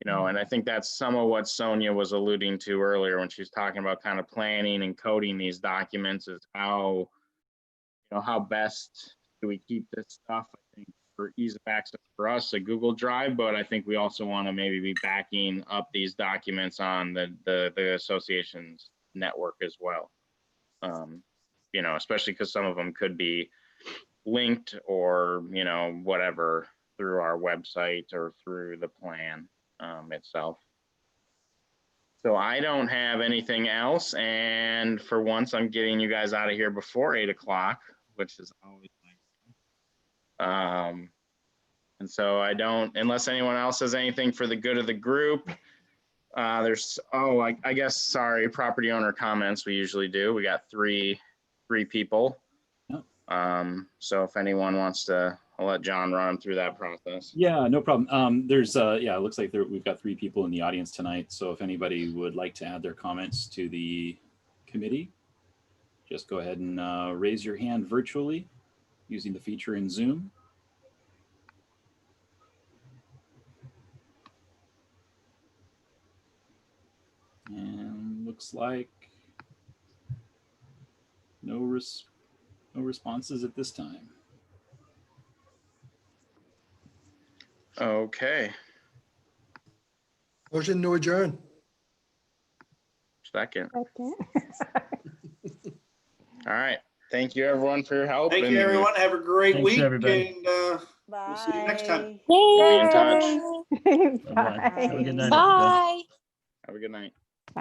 S12: and I think that's some of what Sonia was alluding to earlier when she was talking about kind of planning and coding these documents, is how, how best do we keep this stuff? I think for ease of access for us, a Google Drive, but I think we also want to maybe be backing up these documents on the association's network as well. Especially because some of them could be linked or, whatever through our website or through the plan itself. So I don't have anything else. And for once, I'm getting you guys out of here before 8 o'clock, which is always nice. And so I don't, unless anyone else has anything for the good of the group. I guess, sorry, property owner comments we usually do. We got three people.
S1: Oh.
S12: So if anyone wants to, I'll let John run them through that process.
S1: Yeah, no problem. There's it looks like we've got 3 people in the audience tonight. So if anybody would like to add their comments to the committee, just go ahead and raise your hand virtually using the feature in Zoom. And looks like no responses at this time.
S12: Okay.
S11: Motion to adjourn.
S12: Second. All right. Thank you, everyone, for your help.
S3: Thank you, everyone. Have a great
S9: Thanks,
S3: week.
S9: everybody.
S3: And we'll see you next time.
S12: Be in touch.
S9: Bye-bye. Have a good night.
S4: Bye.
S12: Have a good night.